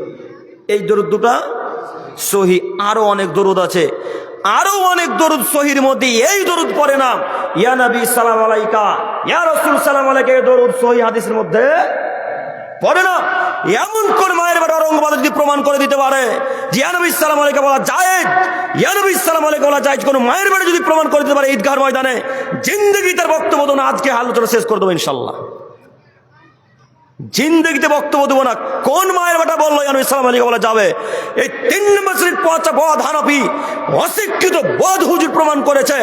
এই দরুদ দুটা সহি। আরো অনেক দরুদ আছে, আরো অনেক দরুদ সহির মধ্যে এই দরুদ পড়ে না। ইয়া নবী সালাম আলাইকা, ইয়া রাসূল সালাম আলাইকা, এই দরুদ সহি হাদিসের মধ্যে পড়ে না। এমন কোন মায়ের বেটা অরঙ্গবাদ যদি প্রমাণ করে দিতে পারে যে ইয়া নবী সালাম আলাইকা বলা জায়েজ, ইয়া নবী সালাম আলাইকা বলা জায়েজ, কোন মায়ের বেটা যদি প্রমাণ করে দিতে পারে ঈদগাহর ময়দানে, জিন্দেগি তার বক্তব্য দেবো না। আজকে আলোচনা শেষ করে দেবো ইনশাআল্লাহ। জিন্দেগিতে বক্তব্য দেবো না। কোন মায়ের বেটা বললো ইয়া নবী সালাম আলাইকা বলা যাবে? এই 3 নম্বর শ্রেণীর পচা বদ হানাফি, অশিক্ষিত বদ হুজুর প্রমাণ করেছে,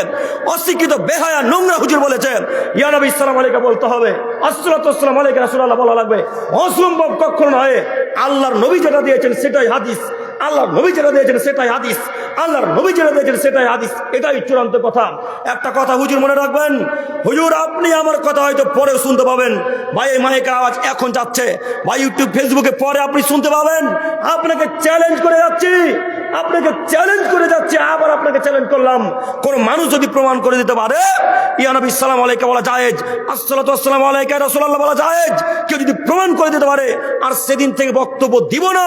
অশিক্ষিত বেহায়া নোংরা হুজুর বলেছে ইয়া নবী সালাম আলাইকা বলতে হবে, আসসালাতু ওয়াসসালামু আলাইকা রাসূলুল্লাহ বলা লাগবে। অসম্ভব, কখনো নয়। আল্লাহর নবী যেটা দিয়েছেন সেটাই হাদিস, আল্লাহর নবী যেটা দিয়েছেন সেটাই হাদিস, আল্লাহর নবী যেটা দিয়েছেন সেটাই হাদিস। এটাই চূড়ান্ত কথা। একটা কথা হুজুর মনে রাখবেন, হুজুর আপনি আমার কথা হয়তো পরেও শুনতে পাবেন। ভাই এই মাইকের আওয়াজ এখন যাচ্ছে, ভাই ইউটিউব ফেসবুকে পরে আপনি শুনতে পাবেন। আপনাকে চ্যালেঞ্জ করে যাচ্ছি, আপনাকে চ্যালেঞ্জ করে যাচ্ছি, আবার আপনাকে চ্যালেঞ্জ করলাম। কোন মানুষ যদি প্রমাণ করে দিতে পারে ইয়া নবী সালাম আলাইকা বলা জায়েজ, আসসালাতু ওয়াসসালামু আলাইকা রাসূলুল্লাহ বলা জায়েজ, কেউ যদি প্রমাণ করে দিতে পারে, আর সেদিন থেকে বক্তব্য দিব না,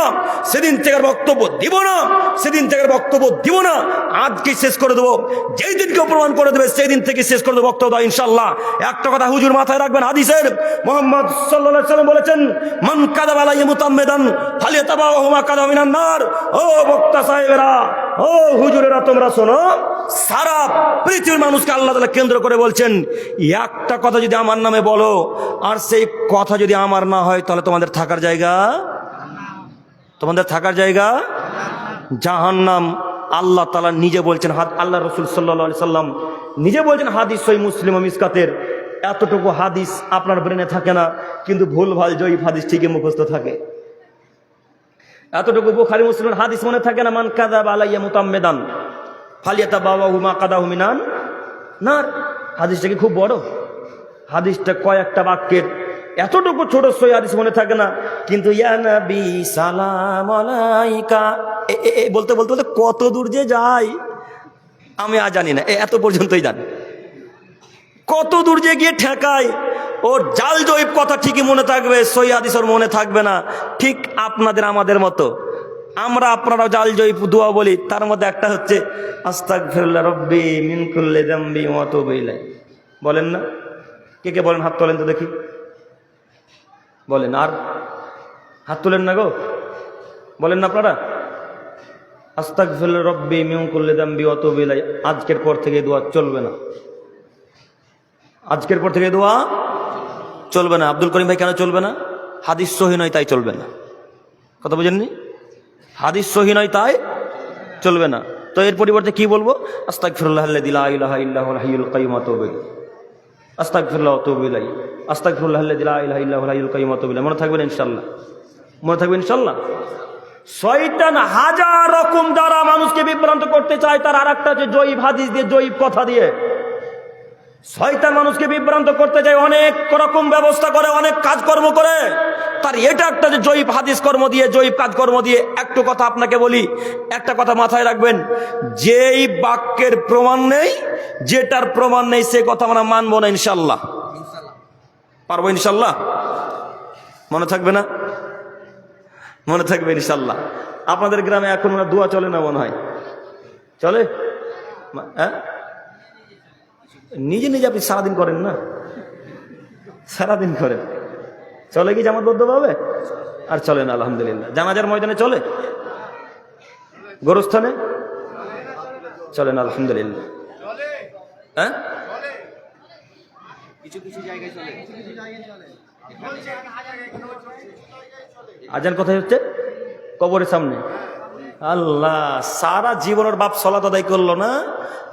সেদিন থেকে বক্তব্য দিব না, সেদিন থেকে বক্তব্য দিব না। আজকে শেষ করে দেবো। যেই দিন কেউ প্রমাণ করে দেবে সেই দিন থেকে শেষ করে দেবো বক্তব্য ইনশাআল্লাহ। একটা কথা হুজুর মাথায় রাখবেন, হাদিসের মুহাম্মদ সাল্লাল্লাহু আলাইহি ওয়াসাল্লাম বলেছেন, মান কাযাবা আলাইহি মুতাম্মিদান ফালিয়াতাবাওয়াহু মাকাদা মিনান নার। ও বক্তা সাহেবেরা, ও হুজুরেরা, তোমরা শোনো, সারা পৃথিবীর মানুষকে আল্লাহ তাআলা কেন্দ্র করে বলছেন, একটা কথা যদি আমার নামে বলো আর সেই কথা যদি আমার না হয়, তাহলে তোমাদের থাকার জায়গা, তোমাদের থাকার জায়গা জাহান্নাম। আল্লাহ তাআলা নিজে বলছেন, আল্লাহ রাসূল সাল্লাল্লাহু আলাইহি সাল্লাম নিজে বলছেন, হাদিস সহিহ মুসলিম ও মিসকাতের। এতটুকু হাদিস আপনার ব্রেনে থাকে না, কিন্তু ভুলভাল জয়ীফ হাদিস ঠিকই মুখস্থ থাকে। এতটুকু বুখারী মুসলিমের হাদিস মনে থাকে না, মান কাযাবা আলাইয়া মুতাম্মিদান ফালিয়াতাবাওয়াহু মাকাদাহু মিনান নার। হাদিসটা কি খুব বড়? হাদিসটা কয়েকটা বাক্যের, এতটুকু ছোট সই হাদিস মনে থাকে না, কিন্তু ইয়া নবী সালাম আলাইকা বলতে বলতে বলতে কত দূর যে যায়। আমি আর জানি না, এত পর্যন্তই জানি। কত দূর যে গিয়ে ঠেকায়, ওর জাল জয়ীব কথা ঠিকই মনে থাকবে, সহি হাদিস ওর মনে থাকবে না। ঠিক আপনাদের আমাদের মতো আমরা আপনারা জাল জয়ীব দোয়া বলি, তার মধ্যে একটা হচ্ছে আস্তাগফিরুল্লাহ রব্বি মিন কুল্লি যামবি ওয়া আতুবু ইলাইহি। বলেন না? কে কে বলেন? হাত তোলেন তো দেখি, বলেন। আর হাত তুলেন না গো, বলেন না আপনারা? আস্তাগফিরুল্লাহ রব্বি মিন কুল্লি যামবি ওয়া আতুবু ইলাইহি। আজকের পর থেকে দোয়া চলবে না, আজকের পর থেকে দোয়া চলবে না। আব্দুল করিম ভাই, কেন চলবে না? হাদিস সহি নয় তাই চলবে না। কথা বুঝেননি? হাদিস সহি নয় তাই চলবে না। তো এর পরিবর্তে কি বলবো? আস্তাগফিরুল্লাহাল্লাযী লা ইলাহা ইল্লা হুয়াল হাইয়ুল কাইয়্যুম ওয়া আতুবু ইলাইহি, আস্তাগফিরুল্লাহ ওয়া আতুবু ইলাইহি, আস্তাগফিরুল্লাহাল্লাযী লা ইলাহা ইল্লা হুয়াল হাইয়ুল কাইয়্যুম ওয়া আতুবু ইলাইহি। মনে থাকবে ইনশাআল্লাহ, মনে থাকবে ইনশাআল্লাহ। শয়তান হাজার রকম দ্বারা মানুষকে বিভ্রান্ত করতে চায়, তার আরেকটা হচ্ছে জয়ীব হাদিস দিয়ে, জয়ীব কথা দিয়ে। শয়তান মানুষকে বিভ্রান্ত করতে যায়, অনেক রকম ব্যবস্থা করে, অনেক কাজকর্ম করে। তার এটা একটা যে জয়ীব হাদিস কর্ম দিয়ে, জয়ীব কাজকর্ম দিয়ে। একটু কথা আপনাকে বলি, একটা কথা মাথায় রাখবেন, যেই বাক্যের প্রমাণ নেই, যেটার প্রমাণ নেই, সে কথা আমরা মানবো না ইনশাল্লাহ। পারবো ইনশাল্লাহ? মনে থাকবে না? মনে থাকবে ইনশাল্লাহ। আপনাদের গ্রামে এখন দোয়া চলে না মনে হয়? চলে? হ্যাঁ, নিজে নিজে আপনি সারাদিন করেন না? সারাদিন করেন। চলে কি জামাতবদ্ধ ভাবে? আর চলে না আলহামদুলিল্লাহ। জানাজার ময়দানে চলে, গোরস্থানে চলে না আলহামদুলিল্লাহ। হ্যাঁ, কিছু কিছু জায়গায় চলে। আজান কোথায় হচ্ছে? কবরের সামনে। আল্লাহ, সারা জীবনের বাপ সালাত আদায় করলো না,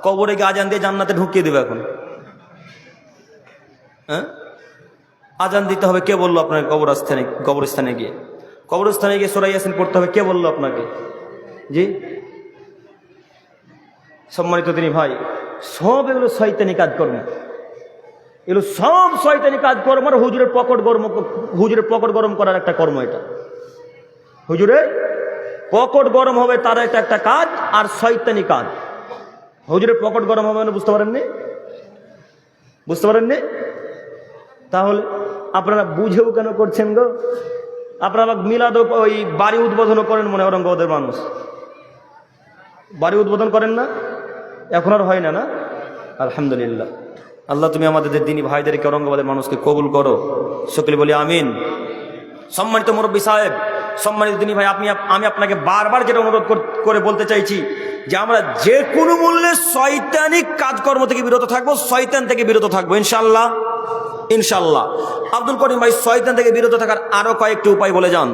কবরে গিয়ে আজান দিয়ে জান্নাতে ঢুকিয়ে দেবে এখন। হ্যাঁ, আজান দিতে হবে, কে বললো আপনাকে? কবরস্থানে গিয়ে সূরা ইয়াসিন পড়তে হবে, কে বললো আপনাকে? জি, সম্মানিত তিনি ভাই, সব এগুলো শয়তানি কাজকর্ম, এগুলো সব শয়তানি কাজকর্ম। আর হুজুরের পকেট গরম করার একটা কর্ম এটা। হুজুরের পকেট গরম হবে তার একটা কাজ, আর শয়তানি কাজ। হুজুরের পকেট গরম হবে না, বুঝতে পারেননি? বুঝতে পারেননি? তাহলে আপনারা বুঝেও কেন করছেন গো? আপনারা মিলাদ ওই বাড়ি উদ্বোধনও করেন মনে ঔরঙ্গাবাদের মানুষ, বাড়ি উদ্বোধন করেন না? এখন আর হয় না, না? আলহামদুলিল্লাহ। আল্লাহ তুমি আমাদের দিনী ভাইদেরকে, ঔরঙ্গাবাদের মানুষকে কবুল করো, সকলে বলি আমিন। সম্মানিত মুরব্বী সাহেব, সম্মানিত দিনী ভাই, আমি আপনাকে বারবার যেটা অনুরোধ করে বলতে চাইছি যে আমরা যে কোনো মূল্যে শয়তানিক কাজকর্ম থেকে বিরত থাকবো, শয়তান থেকে বিরত থাকবো ইনশাল্লাহ, ইনশাল্লাহ। আব্দুল করিম ভাই, শয়তান থেকে বিরত থাকার আরো কয়েকটি উপায় বলে যান।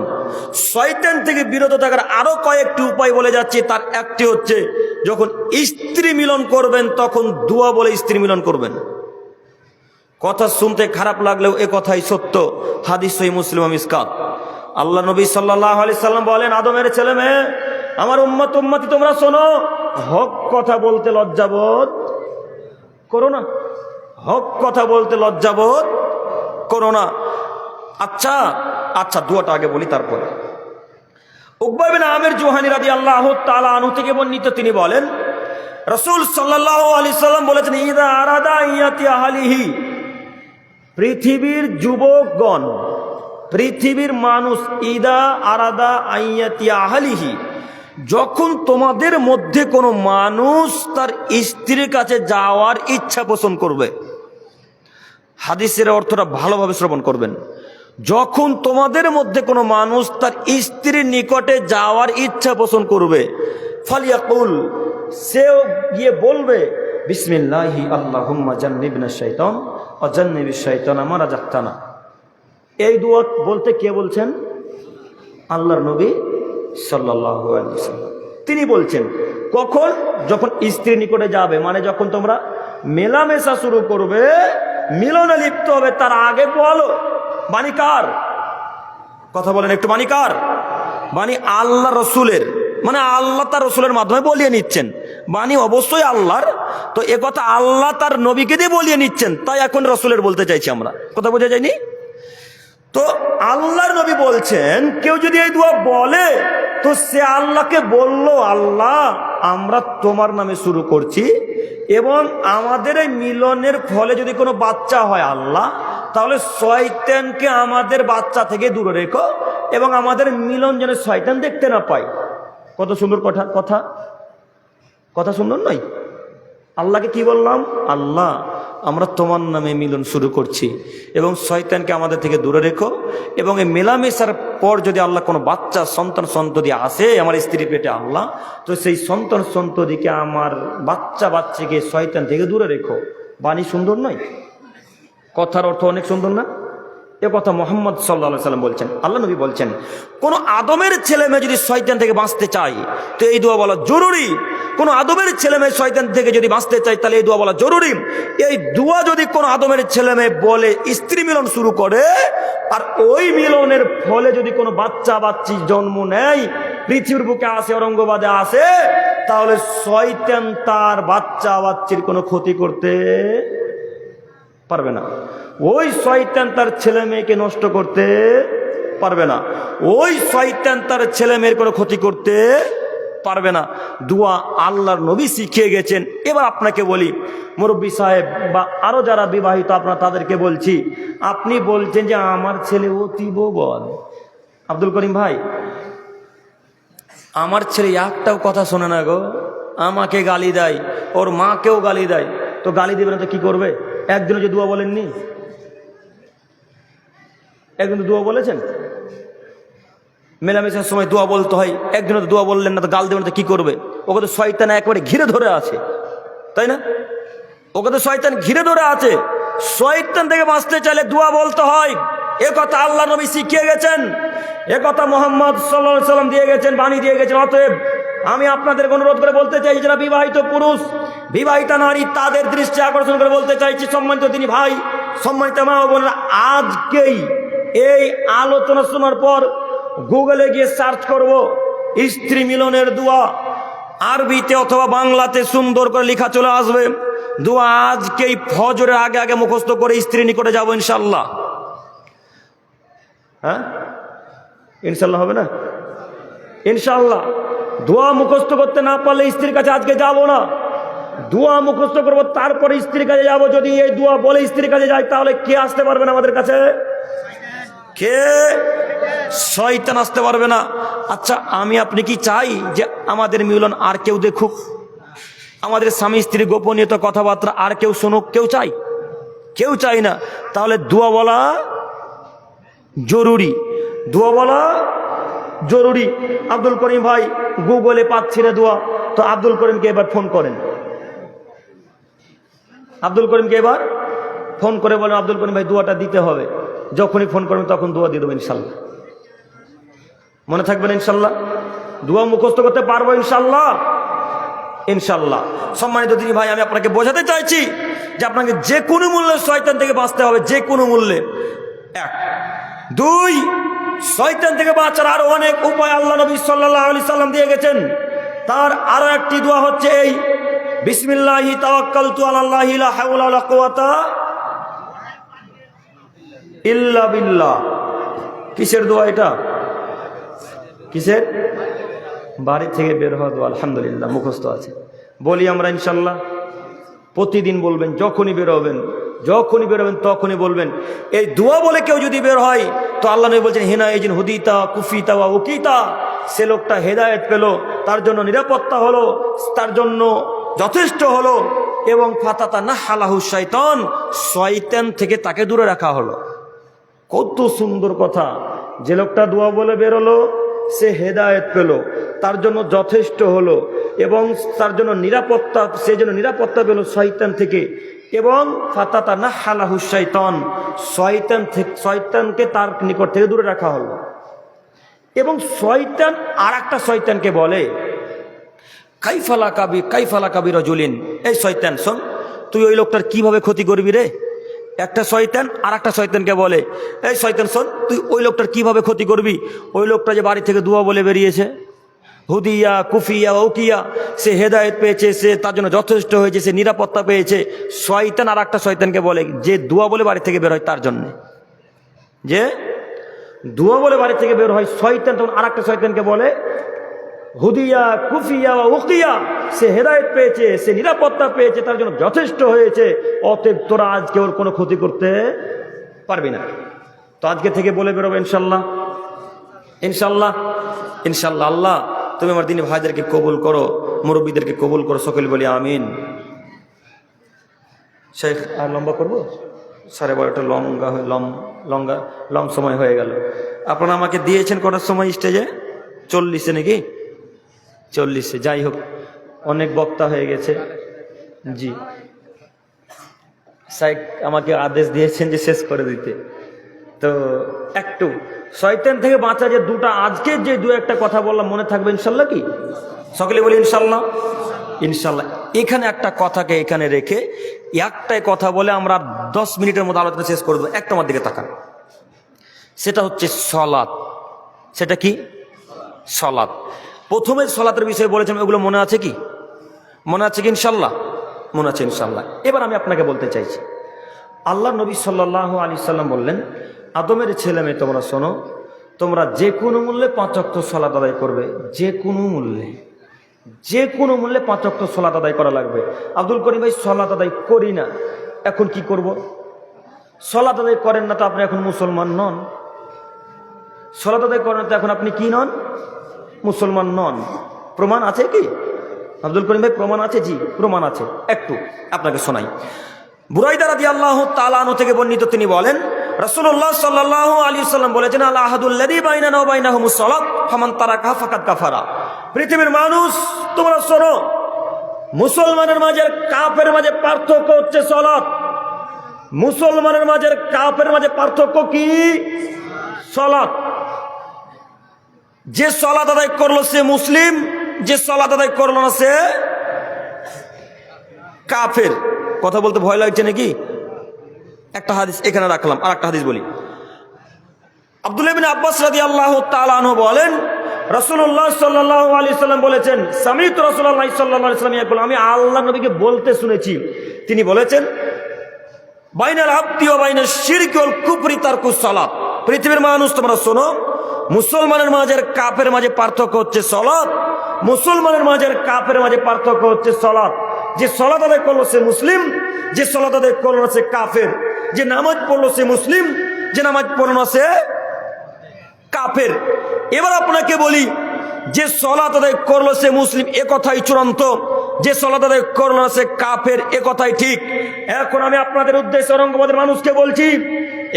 শয়তান থেকে বিরত থাকার আরো কয়েকটি উপায় বলে যাচ্ছি। তার একটি হচ্ছে, যখন স্ত্রী মিলন করবেন তখন দোয়া বলে স্ত্রী মিলন করবেন। কথা শুনতে খারাপ লাগলেও এ কথাই সত্য। হাদিস সহিহ মুসলিম মিসকাত। আল্লাহ নবী সাল্লাল্লাহু আলাইহি সাল্লাম বলেন, আদমের ছেলে মেয়ে, আমার উম্মতি তোমরা শোনো, হক কথা বলতে লজ্জাবোধ করো না, হক কথা বলতে লজ্জাবোধ করো না। আচ্ছা, দুয়াটা আগে বলি তারপরে। উকবা বিন আমির জুহানী রাদিয়াল্লাহু তাআলা আনহু থেকে বর্ণিত, তিনি বলেন, রাসূল সাল্লাল্লাহু আলাইহি সাল্লাম বলেছেন, ইযা আরাদা ইয়াতি আহলিহি, পৃথিবীর যুবকগণ, পৃথিবীর মানুষ, ইদা আরাদা আইয়াতি আহলিহি, যখন তোমাদের মধ্যে কোনো মানুষ তার স্ত্রীর কাছে যাওয়ার ইচ্ছা পোষণ করবে। হাদিসের অর্থটা ভালোভাবে শ্রবণ করবেন। যখন তোমাদের মধ্যে কোনো মানুষ তার স্ত্রীর নিকটে যাওয়ার ইচ্ছা পোষণ করবে, ফালিয়াকুল, সেও গিয়ে বলবে, বিসমিল্লাহি আল্লাহুম্মা জান্নিবনা শাইতান ওয়া জান্নিবিশ শাইতানা মা রাযাকতানা। এই দোয়া বলতে কে বলছেন? আল্লাহর নবী সাল্লাল্লাহু আলাইহি ওয়াসাল্লাম। তিনি বলছেন কখন? যখন স্ত্রী নিকটে যাবে, মানে যখন তোমরা মেলামেশা শুরু করবে, মিলনে লিপ্ত হবে, তার আগে বলো। বাণী কার? কথা বলেন একটু, বাণী কার? বাণী আল্লাহ রসুলের, মানে আল্লাহ তার রসুলের মাধ্যমে বলিয়ে নিচ্ছেন। বাণী অবশ্যই আল্লাহর, তো এ কথা আল্লাহ তার নবীকে দিয়ে বলিয়ে নিচ্ছেন, তাই এখন রসুলের বলতে চাইছি আমরা। কথা বোঝা যায়নি? তো আল্লাহর নবী বলছেন, কেউ যদি এই দোয়া বলে তো সে আল্লাহকে বলল, আল্লাহ আমরা তোমার নামে শুরু করছি, এবং আমাদের এই মিলনের ফলে যদি কোনো বাচ্চা হয় আল্লাহ, তাহলে শয়তানকে আমাদের বাচ্চা থেকে দূরে রেখো, এবং আমাদের মিলন যেন শয়তান দেখতে না পায়। কত সুন্দর কথা, কথা কথা সুন্দর নয়? আল্লাহকে কি বললাম? আল্লাহ, আমরা তোমার নামে মিলন শুরু করছি, এবং শয়তানকে আমাদের থেকে দূরে রেখো, এবং এই মেলামেশার পর যদি আল্লাহ কোনো বাচ্চা সন্তান সন্ততি আসে আমার স্ত্রীর পেটে আল্লাহ, তো সেই সন্তান সন্ততিকে আমার বাচ্চাকে শয়তান থেকে দূরে রেখো। বাণী সুন্দর নয়? কথার অর্থ অনেক সুন্দর না? এ কথা মুহাম্মদ সাল্লাল্লাহু আলাইহি সাল্লাম বলছেন। আল্লাহ নবী বলছেন, কোন আদমের ছেলে মেয়ে যদি শয়তান থেকে বাঁচতে চায় তো এই দোয়া বলা জরুরি। কোন আদমের ছেলে মেয়ে শয়তান থেকে যদি বাঁচতে চায় তাহলে এই দোয়া বলা জরুরি। এই দোয়া যদি কোন আদমের ছেলে মেয়ে বলে স্ত্রী মিলন শুরু করে, আর ওই মিলনের ফলে যদি কোনো বাচ্চি জন্ম নেয়, পৃথিবীর বুকে আসে, অরঙ্গবাদে আসে, তাহলে শয়তান তার বাচ্চির কোনো ক্ষতি করতে পারবে না। ওই শয়তান তার ছেলে মেয়েকে নষ্ট করতে পারবে না। ওই শয়তান তার ছেলে মেয়ের কোনো ক্ষতি করতে পারবে না। দোয়া আল্লাহর নবী শিখিয়ে গেছেন। এবার আপনাকে বলি, মুরব্বী সাহেব বা আরো যারা বিবাহিত, আপনারা তাদেরকে বলছি, আপনি বলছেন যে আমার ছেলে অতীব বদ। আব্দুল করিম ভাই, আমার ছেলে একটাও কথা শোনে না গো, আমাকে গালি দেয়, ওর মাকেও গালি দেয়। তো গালি দেবে না তো কি করবে? একদিনও যে দোয়া বলেননি? একদিন তো দোয়া বলেছেন? মেলামেশার সময় দোয়া বলতে হয়, একদিনও তো দোয়া বললেন না, তো গাল দেবেন তো কি করবে? ওকে তো শয়তান একেবারে ঘিরে ধরে আছে, তাই না? ওকে তো শয়তান ঘিরে ধরে আছে। শয়তান থেকে বাঁচতে চাইলে দোয়া বলতে হয়। এ কথা আল্লাহ নবী শিখিয়ে গেছেন, এ কথা মুহাম্মদ সাল্লাল্লাহু আলাইহি সাল্লাম দিয়ে গেছেন, বাণী দিয়ে গেছেন। অতএব আমি আপনাদের অনুরোধ করে বলতে চাই, যারা বিবাহিত পুরুষ, বিবাহিতা নারী, তাদের দৃষ্টি আকর্ষণ করে বলতে চাইছি, সম্মানিত তিনি ভাই, সম্মানিত মা ও বোনেরা, আজকেই এই আলোচনা শোনার পর গুগলে গিয়ে সার্চ করব স্ত্রী মিলনের দোয়া, আরবিতে অথবা বাংলাতে সুন্দর করে লেখা চলে আসবে। দোয়া আজকেই ফজরের আগে আগে মুখস্থ করে স্ত্রী নিকটে যাবো ইনশাল্লাহ। হ্যাঁ, ইনশাল্লাহ হবে না? ইনশাল্লাহ। দোয়া মুখস্থ করতে না পারলে স্ত্রীর কাছে আজকে যাব না, দোয়া মুখস্থ করবো, তারপরে স্ত্রীর কাছে যাব। যদি এই দোয়া বলে স্ত্রীর কাছে যাই, তাহলে কে আসতে পারবে না আমাদের কাছে? কে? শয়তান আসতে পারবে না। আচ্ছা, আমি আপনি কি চাই যে আমাদের মিলন আর কেউ দেখুক? আমাদের স্বামী স্ত্রী গোপনীয়তা কথাবার্তা আর কেউ শুনুক? কেউ চাই? কেউ চাই না। তাহলে দোয়া বলা জরুরি, দোয়া বলা জরুরি। আব্দুল করিম ভাই গুগলে পাচ্ছি না দোয়া, তো আব্দুল করিমকে এবার ফোন করেন। আব্দুল করিমকে এবার ফোন করে বলেন, আব্দুল করিম ভাই দোয়াটা দিতে হবে। যখনই ফোন করবেন তখন দোয়া দিয়ে দেবো ইনশাল্লাহ। মনে থাকবেন ইনশাল্লাহ? দোয়া মুখস্থ করতে পারবো ইনশাল্লাহ, ইনশাল্লাহ। সম্মানিত দিনী ভাই, আমি আপনাকে বোঝাতে চাইছি যে আপনাকে যে কোনো মূল্যে শয়তান থেকে বাঁচতে হবে, যে কোনো মূল্যে। এক, দুই, শয়তান থেকে বাঁচার আরো অনেক উপায় আল্লাহ নবী সাল্লাল্লাহু আলাইহি সাল্লাম দিয়ে গেছেন। তার আরো একটি দোয়া হচ্ছে এই, বিসমিল্লাহি তাওয়াক্কালতু আলাল্লাহি লা হাওলা ওয়ালা কুওয়াতা ইল্লা বিল্লাহ। কিসের দোয়া এটা? কিসের? বাড়ি থেকে বের হওয়া দোয়া। আলহামদুলিল্লাহ, মুখস্থ আছে। বলি আমরা ইনশাল্লাহ, প্রতিদিন বলবেন, যখনই বের হবেন, যখনই বের হবেন তখনই বলবেন। এই দোয়া বলে কেউ যদি বের হয়, তো আল্লাহ নবী বলছেন, হিনা ইজিন হুদিতা কুফিতা ওয়া উকিতা, সে লোকটা হেদায়েত পেল, তার জন্য নিরাপত্তা হলো, তার জন্য যথেষ্ট হলো, এবং ফাতাতা নাহালাহু শাইতান, শয়তান থেকে তাকে দূরে রাখা হলো। কত সুন্দর কথা! যে লোকটা দোয়া বলে বেরোলো, সে হেদায়েত পেল, তার জন্য যথেষ্ট হলো, এবং তার জন্য নিরাপত্তা, সে যেন নিরাপত্তা পেল শয়তান থেকে, এবং ফাতাতা নাহালাহু শাইতান, শয়তানকে তার নিকট থেকে দূরে রাখা হলো। এবং শয়তান আর একটা শয়তানকে বলে, কাইফালা কাবি রজুলিন, এই শয়তান শোন, তুই ওই লোকটার কিভাবে ক্ষতি করবি রে? একটা শয়তান আর একটা শয়তানকে বলে, এই শয়তান শোন, তুই ওই লোকটার কিভাবে ক্ষতি করবি? ওই লোকটা যে বাড়ি থেকে দোয়া বলে বেরিয়েছে, হুদিয়া কুফিয়া উকিয়া, সে হেদায়েত পেয়েছে, সে তার জন্য যথেষ্ট হয়েছে, সে নিরাপত্তা পেয়েছে। শয়তান আর একটা শয়তানকে বলে, যে দোয়া বলে বাড়ি থেকে বের হয় তার জন্য, যে দোয়া বলে বাড়ি থেকে বের হয়, শয়তান তখন আর একটা শয়তানকে বলে, হুদিয়া কুফিয়া ও উকিয়া, সে হেদায়েত পেয়েছে, সে নিরাপত্তা পেয়েছে, তার জন্য যথেষ্ট হয়েছে। অতএব তোরা আজকে ওর কোনো ক্ষতি করতে পারবি না। তো আজকে থেকে বলে বেরোবো ইনশাল্লাহ, ইনশাল্লাহ, ইনশাল্লাহ। আল্লাহ তুমি আমার দিনী ভাইদেরকে কবুল করো, মুরব্বীদেরকে কবুল করো, সকলে বলি আমিন। শেখ আর লম্বা করবো? 12:30 লং সময় হয়ে গেল। আপনারা আমাকে দিয়েছেন কটার সময় স্টেজে? 40-এ নাকি? 40-এ। যাই হোক, অনেক বক্তা হয়ে গেছে। জি, সাইক আমাকে আদেশ দিয়েছেন যে শেষ করে দিতে। তো একটু শয়তান থেকে বাঁচা যে দুটা, আজকে যে দু একটা কথা বললাম মনে থাকবে ইনশাল্লাহ কি? সকলে বলি ইনশাল্লাহ, ইনশাল্লাহ। এখানে একটা কথাকে এখানে রেখে একটাই কথা বলে আমরা 10 মিনিটের মধ্যে আলোচনা শেষ করে দেবো। একটা আমার দিকে তাকান, সেটা হচ্ছে সলাত। সেটা কি? সলাত। প্রথমে সলাতের বিষয়ে বলেছেন, ওগুলো মনে আছে কি? মনে আছে কি ইনশাল্লাহ? মনে আছে ইনশাল্লাহ। এবার আমি আপনাকে বলতে চাইছি, আল্লাহ নবী সাল্লাল্লাহু আলাইহি সাল্লাম বললেন, আদমের ছেলে মেয়ে তোমরা শোনো, তোমরা যে কোনো মূল্যে 5 ওয়াক্ত সালাত আদায় করবে। যে কোনো মূল্যে, যে কোনো মূল্যে 5 ওয়াক্ত সালাত আদায় করা লাগবে। আব্দুল করিম ভাই, সালাত আদায় করি না, এখন কি করব? সালাত আদায় করেন না তো আপনি এখন মুসলমান নন। সালাত আদায় করেন তো এখন আপনি কি নন? মুসলমান নন। প্রমাণ আছে কি আব্দুল করিম ভাই? প্রমাণ আছে? জি, প্রমাণ আছে। একটু আপনাকে শোনাই। বুরাইদা রাদিয়াল্লাহু তাআলা আনহু থেকে বর্ণিত, তিনি বলেন, রাসূলুল্লাহ সাল্লাল্লাহু আলাইহি ওয়াসাল্লাম বলেছেন, আল আহাদুল্লাযী বাইনানা ওয়া বাইনাহুমুস সালাত ফামান তারাকাহা ফাকাদ কাফারা। পৃথিবীর মানুষ তোমরা শোনো, মুসলমানের মাঝে কাফের মাঝে পার্থক্য হচ্ছে সালাত। মুসলমানের মাঝে কাফের মাঝে পার্থক্য কি? সালাত। যে সালাত আদায় করলো সে মুসলিম, যে সালাত আদায় করলো না সে কাফের। কথা বলতে ভয় লাগছে নাকি? একটা হাদিস এখানে রাখলাম, আর একটা হাদিস বলি। আব্দুল্লাহ ইবনে আব্বাস রাদিয়াল্লাহু তাআলা আনহু বলেন, রাসূলুল্লাহ সাল্লাল্লাহু আলাইহি সাল্লাম বলেছেন, সামি'তু রাসূলুল্লাহ সাল্লাল্লাহু আলাইহি সাল্লাম ইয়াকুল, আমি আল্লাহর নবীকে বলতে শুনেছি, তিনি বলেছেন, বাইনাল আবদি ওয়া বাইনাশ শিরকি ওয়াল কুফরি তারকুস সালাত। পৃথিবীর মানুষ তোমরা শোনো, মুসলমানের মাঝে কাফের মাঝে পার্থক্য হচ্ছে সালাত। মুসলমানের মাঝে কাফের মাঝে পার্থক্য হচ্ছে সালাত। যে সালাত আদায় করলো সে মুসলিম, যে সালাত আদায় করলো না সে কাফের। যে নামাজ পড়লো সে মুসলিম, যে নামাজ পড়লো না সে কাফের। এবার আপনাকে বলি, যে সালাত আদায় করলো সে মুসলিম এ কথাই চূড়ান্ত, যে সালাত আদায় করলো না সে কাফের এ কথাই ঠিক। এখন আমি আপনাদের উদ্দেশ্যে ঔরঙ্গাবাদের মানুষকে বলছি,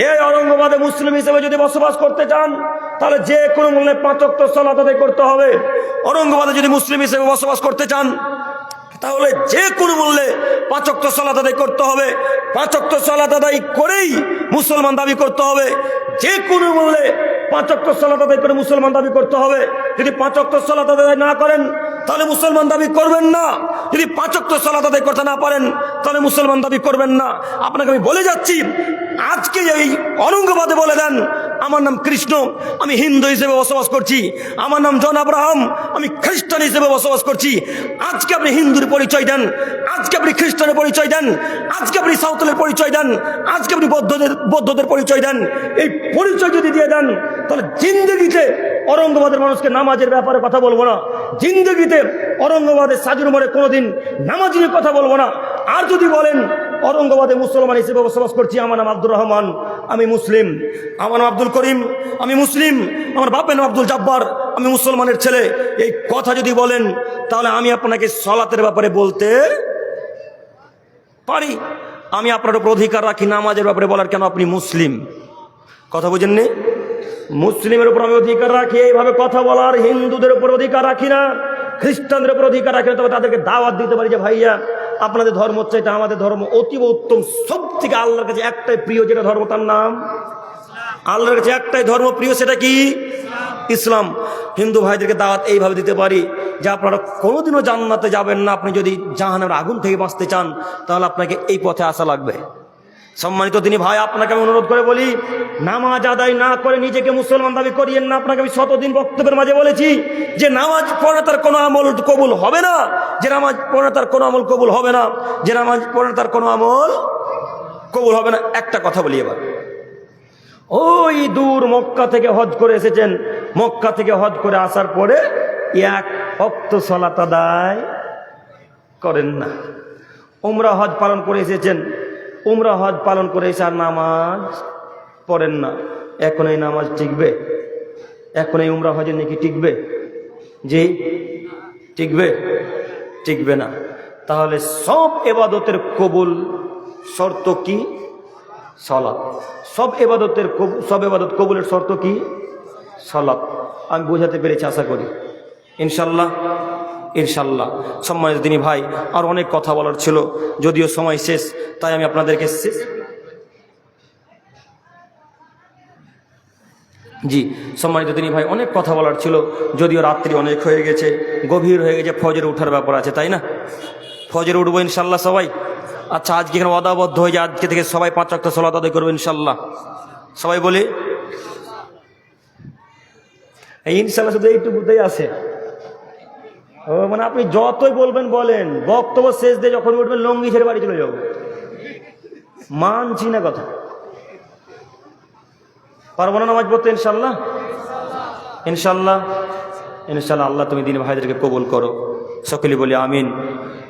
এই ঔরঙ্গাবাদে মুসলিম হিসেবে যদি বসবাস করতে চান তাহলে যে কোনো মূল্যে 5 ওয়াক্ত সালাত আদায় করতে হবে। ঔরঙ্গাবাদে যদি মুসলিম হিসেবে বসবাস করতে চান তাহলে যে কোনো মূল্যে 5 ওয়াক্ত সালাত আদায় করতে হবে। 5 ওয়াক্ত সালাত আদায় করেই মুসলমান দাবি করতে হবে। যে কোনো মূল্যে 5 ওয়াক্ত সালাত আদায় করে মুসলমান দাবি করতে হবে। যদি 5 ওয়াক্ত সালাত আদায় না করেন তাহলে মুসলমান দাবি করবেন না। যদি 5 ওয়াক্ত সালাত আদায় করতে না পারেন তাহলে মুসলমান দাবি করবেন না। আপনাকে আমি বলে যাচ্ছি, আজকে এই ঔরঙ্গাবাদে বলে দেন, আমার নাম কৃষ্ণ, আমি হিন্দু হিসেবে বসবাস করছি। আমার নাম জন আব্রাহাম, আমি খ্রিস্টান হিসেবে বসবাস করছি। আজকে আপনি হিন্দুর পরিচয় দেন, আজকে আপনি খ্রিস্টানের পরিচয় দেন, আজকে আপনি সাঁওতালের পরিচয় দেন, আজকে আপনি বৌদ্ধদের পরিচয় দেন। এই পরিচয় যদি দিয়ে দেন তাহলে জিন্দগিতে ঔরঙ্গাবাদের মানুষকে নামাজের ব্যাপারে কথা বলবো না। জিন্দগিতে ঔরঙ্গাবাদের সাজুর মোড়ে কোনোদিন নামাজ নিয়ে কথা বলবো না। আর যদি বলেন ঔরঙ্গাবাদে মুসলমান হিসেবে বসবাস করছি, আমার নাম আব্দুর রহমান, আমি মুসলিম। আমার নাম আব্দুল করিম, আমি মুসলিম। আমার বাপের নাম আব্দুল জব্বার, আমি মুসলমানের ছেলে, এই কথা যদি বলেন তাহলে আমি আপনাকে সালাতের ব্যাপারে বলতে পারি। আমি আপনার উপর অধিকার রাখি নামাজের ব্যাপারে বলার। কেন? আপনি মুসলিম। কথা বুঝেননি? মুসলিমের উপর আমি অধিকার রাখি এইভাবে কথা বলার। হিন্দুদের উপর অধিকার রাখি না, খ্রিস্টানদের উপর অধিকার রাখি না। তবে তাদেরকে দাওয়াত দিতে পারি যে ভাইয়া, আপনাদের ধর্ম চাইতে আমাদের ধর্ম অতীব উত্তম। সব থেকে আল্লাহর কাছে একটাই প্রিয় যেটা ধর্ম, তার নাম আল্লাহর কাছে একটাই ধর্ম প্রিয়, সেটা কি? ইসলাম। হিন্দু ভাইদেরকে দাওয়াত এইভাবে দিতে পারি যে আপনারা কোনোদিনও জান্নাতে যাবেন না। আপনি যদি জাহান্নামের আগুন থেকে বাঁচতে চান তাহলে আপনাকে এই পথে আসা লাগবে। সম্মানিত তিনি ভাই, আপনাকে আমি অনুরোধ করে বলি, নামাজ আদায় না করে নিজেকে মুসলমান দাবি করিয়েন না। আপনাকে আমি শতদিন বক্তব্যের মাঝে বলেছি যে নামাজ পড়ে তার কোনো আমল কবুল হবে না, যে নামাজ পড়ে তার কোনো আমল কবুল হবে না, যে নামাজ পড়ে তার কোনো আমল কবুল হবে না। একটা কথা বলি এবার, ওই দূর মক্কা থেকে হজ করে এসেছেন, মক্কা থেকে হজ করে আসার পরে এক ওয়াক্ত সালাত আদায় করেন না। উমরা হজ পালন করে এসেছেন, উমরা হজ পালন করে এসে আর নামাজ পড়েন না, এখন এই নামাজ টিকবে? এখন এই উমরা হজের নাকি টিকবে? জি টিকবে? টিকবে না। তাহলে সব এবাদতের কবুল শর্ত কি? সালাত। সব এবাদত কবুলের শর্ত কি? সালাত। আমি বোঝাতে পেরেছি আশা করি, ইনশাল্লাহ। ইনশাল্লাহ। সম্মানিত দিনী ভাই, আর অনেক কথা বলার ছিল, যদিও সময় শেষ, তাই আমি আপনাদেরকে জি সম্মানিত দিনী ভাই, অনেক কথা বলার ছিল, যদিও রাত্রি অনেক হয়ে গেছে, গভীর হয়ে গেছে, ফজরে উঠার ব্যাপার আছে, তাই না? ফজরে উঠবো ইনশাল্লাহ সবাই। আচ্ছা, আজকে এখানে ওয়াদাবদ্ধ হয়ে যায়, আজকে থেকে সবাই 5 ওয়াক্ত সালাত আদায় করবে ইনশাল্লাহ। সবাই বলি ইনশাল্লাহ। শুধু এইটুকুতেই আছে। ও মানে আপনি যতই বলবেন বলেন, বক্তব্য শেষ দিয়ে যখন উঠবেন লঙ্গি ছেড়ে বাড়ি চলে যাবো, মানছি না কথা। পারবো না নামাজ পড়তে ইনশাল্লাহ। ইনশাল্লাহ। ইনশাল্লাহ। আল্লাহ তুমি দিন ভাইদেরকে কবুল করো, সকলে বলি আমিন।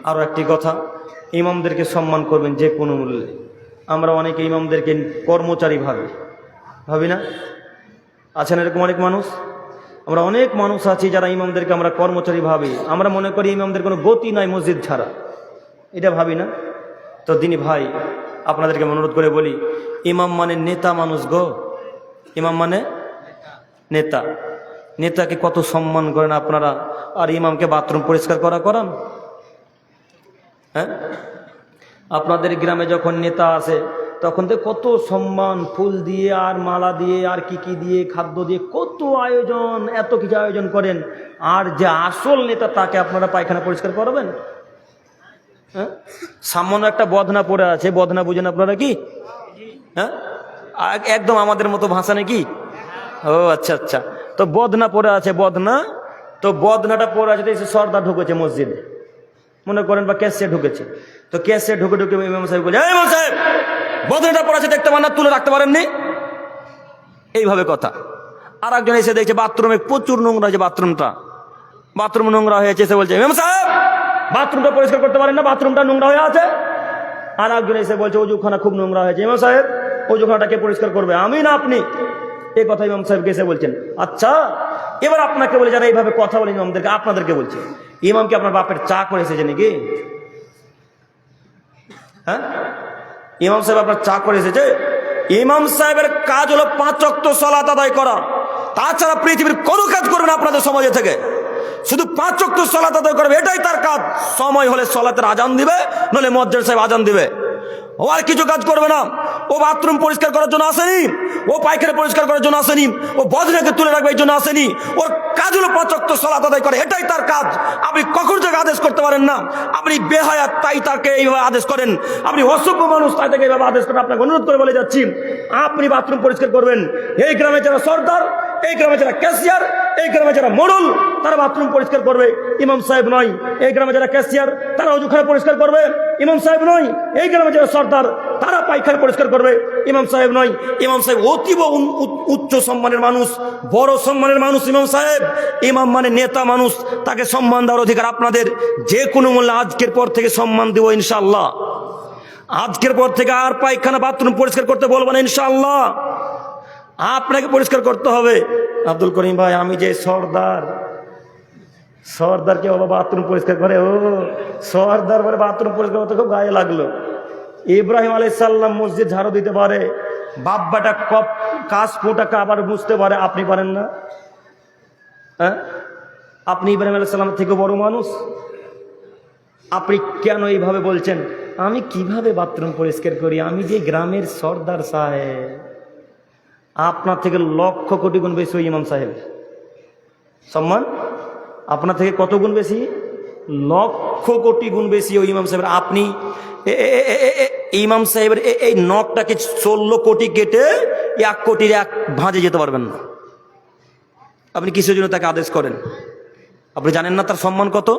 আরও একটি কথা, ইমামদেরকে সম্মান করবেন যে কোনো মূল্যে। আমরা অনেকে ইমামদেরকে কর্মচারী ভাবি না? আছেন এরকম অনেক মানুষ? আমরা অনেক মানুষ আছি যারা ইমামদেরকে আমরা কর্মচারী ভাবি। আমরা মনে করি ইমামদের কোনো গতি নাই মসজিদ ছাড়া, এটা ভাবি না? তো দিনী ভাই, আপনাদেরকে অনুরোধ করে বলি, ইমাম মানে নেতা মানুষ গো। ইমাম মানে নেতা। নেতাকে কত সম্মান করেন আপনারা, আর ইমামকে বাথরুম পরিষ্কার করান। হ্যাঁ, আপনাদের গ্রামে যখন নেতা আসে তখন তো কত সম্মান, ফুল দিয়ে আর মালা দিয়ে আর কি দিয়ে, খাদ্য দিয়ে, কত আয়োজন, এত কিছু আয়োজন করেন। আর যে আসল নেতা তাকে আপনারা পায়খানা পরিষ্কার করবেন? হ্যাঁ, সামান্য একটা বদনা পড়ে আছে, বদনা বুঝেন আপনারা কি? হ্যাঁ, একদম আমাদের মতো ভাষা নাকি? ও আচ্ছা আচ্ছা। তো বদনা পড়ে আছে, বদনা, তো বদনাটা পড়ে আছে, তো এসে সর্দার ঢুকেছে মসজিদে মনে করেন, বা ক্যাশে ঢুকেছে, তো ক্যাশে ঢুকে ইমাম সাহেব বলছে, ইমাম সাহেব বদনাটা পড়ে আছে, দেখতে পারেন না, তুলে রাখতে পারেননি? এইভাবে কথা। আর একজন এসে দেখছে বাথরুমে প্রচুর নোংরা আছে, বাথরুম নোংরা হয়েছে, এসে বলছে, ইমাম সাহেব বাথরুমটা পরিষ্কার করতে পারেন না, বাথরুমটা নোংরা হয়ে আছে। আর একজন এসে বলছে অজুখানা খুব নোংরা হয়েছে, ইমাম সাহেব অজুখানাটাকে পরিষ্কার করবে, আমি না আপনি? এই কথা ইমাম সাহেবকে এসে বলছেন। আচ্ছা, এবার আপনাকে বলে, যারা এইভাবে কথা বলেন ইমামদেরকে, আপনাদেরকে বলছে, ইমাম কি আপনার বাপের চা করে এসেছে নাকি? হ্যাঁ, ইমাম সাহেব আপনার চা করে এসেছে? ইমাম সাহেবের কাজ হলো 5 ওয়াক্ত সালাত আদায় করা, তাছাড়া পৃথিবীর কোনো কাজ করবে না আপনাদের সমাজে থেকে, শুধু 5 ওয়াক্ত সালাত আদায় করবে, এটাই তার কাজ। সময় হলে সালাতের আজান দিবে, নলে মুয়াজ্জিন সাহেব আজান দিবে, ও আর কিছু কাজ করবে না। ও বাথরুম পরিষ্কার করার জন্য আসেনি, ও পায়খানা পরিষ্কার করার জন্য আসেনি, ও বদনাকে তুলে রাখবে এই জন্য আসেনি। ওর কাজ হলো 5 ওয়াক্ত সালাত আদায় করে, এটাই তার কাজ। আপনি কখনো তাকে আদেশ করতে পারেন না। আপনি বেহায়াত, তাই তাকে এইভাবে আদেশ করেন। আপনি অসভ্য মানুষ, তাই তাকে এইভাবে আদেশ করেন। আপনাকে অনুরোধ করে বলে যাচ্ছি, আপনি বাথরুম পরিষ্কার করবেন। এই গ্রামে যারা সর্দার, এই গ্রামে যারা ক্যাশিয়ার, এই গ্রামে যারা মোড়ল, তারা বাথরুম পরিষ্কার করবে, ইমাম সাহেব নয়। এই গ্রামে যারা ক্যাশিয়ার, তারা অজুখানা পরিষ্কার করবে, ইমাম সাহেব নয়। এই গ্রামে যারা সর্দার, তারা পায়খানা পরিষ্কার করবে, ইমাম সাহেব নয়। ইমাম সাহেব অতীব উচ্চ সম্মানের মানুষ, বড় সম্মানের মানুষ ইমাম সাহেব। ইমাম মানে নেতা মানুষ, তাকে সম্মান দেওয়ার অধিকার আপনাদের। যে কোনো মূল্যে আজকের পর থেকে সম্মান দেব ইনশাআল্লাহ। আজকের পর থেকে আর পায়খানা বাথরুম পরিষ্কার করতে বলবো না ইনশাআল্লাহ, আপনাকে পরিষ্কার করতে হবে। আব্দুল করিম ভাই, আমি যে সর্দারকে বাবা বাথরুম পরিষ্কার করে, ও সর্দার বলে বাথরুম পরিষ্কার করতে খুব গায়ে লাগলো। ইব্রাহিম আলাইহিস সালাম মসজিদ ঝাড়ু দিতে পারে, বাব্বাটা কপ কাজ ফোটাকে আবার বুঝতে পারে, আপনি পারেন না? হ্যাঁ, আপনি ইব্রাহিম আলাইহিস সালাম থেকে বড় মানুষ, আপনি কেন এইভাবে বলছেন? আমি কিভাবে বাথরুম পরিষ্কার করি? আমি যে গ্রামের সর্দার সাহেব। আপনার থেকে লক্ষ কোটি গুণ বেশি ওই ইমাম সাহেব সম্মান। আপনার থেকে কত গুণ বেশি? লক্ষ কোটি গুণ বেশি ওই ইমাম সাহেবের। আপনি ইমাম সাহেবের এই নখটাকে 16 কোটি কেটে 1 কোটির 1 ভাঁজে যেতে পারবেন না। আপনি কিসের জন্য তাকে আদেশ করেন? আপনি জানেন না তার সম্মান কত?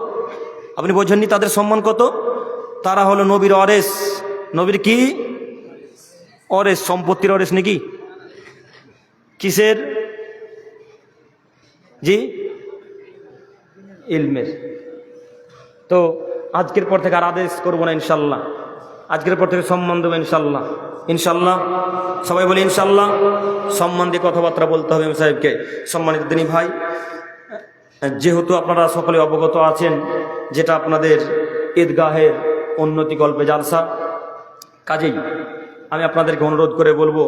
আপনি বোঝেননি তাদের সম্মান কত? তারা হলো নবীর ওয়ারিস। নবীর কি ওয়ারিস? সম্পত্তির ওয়ারিস নাকি? কিসের? জি, ইলমের। তো আজকের পর থেকে আর আদেশ করবো না ইনশাল্লাহ, আজকের পর থেকে সম্মান দেবো ইনশাল্লাহ। ইনশাল্লাহ সবাই বলি ইনশাল্লাহ। সম্মান দিয়ে কথাবার্তা বলতে হবে ইমাম সাহেবকে। সম্মানিত দিনী ভাই, যেহেতু আপনারা সকলে অবগত আছেন যেটা আপনাদের ঈদগাহের উন্নতি গল্পে জালসা, কাজেই আমি আপনাদেরকে অনুরোধ করে বলবো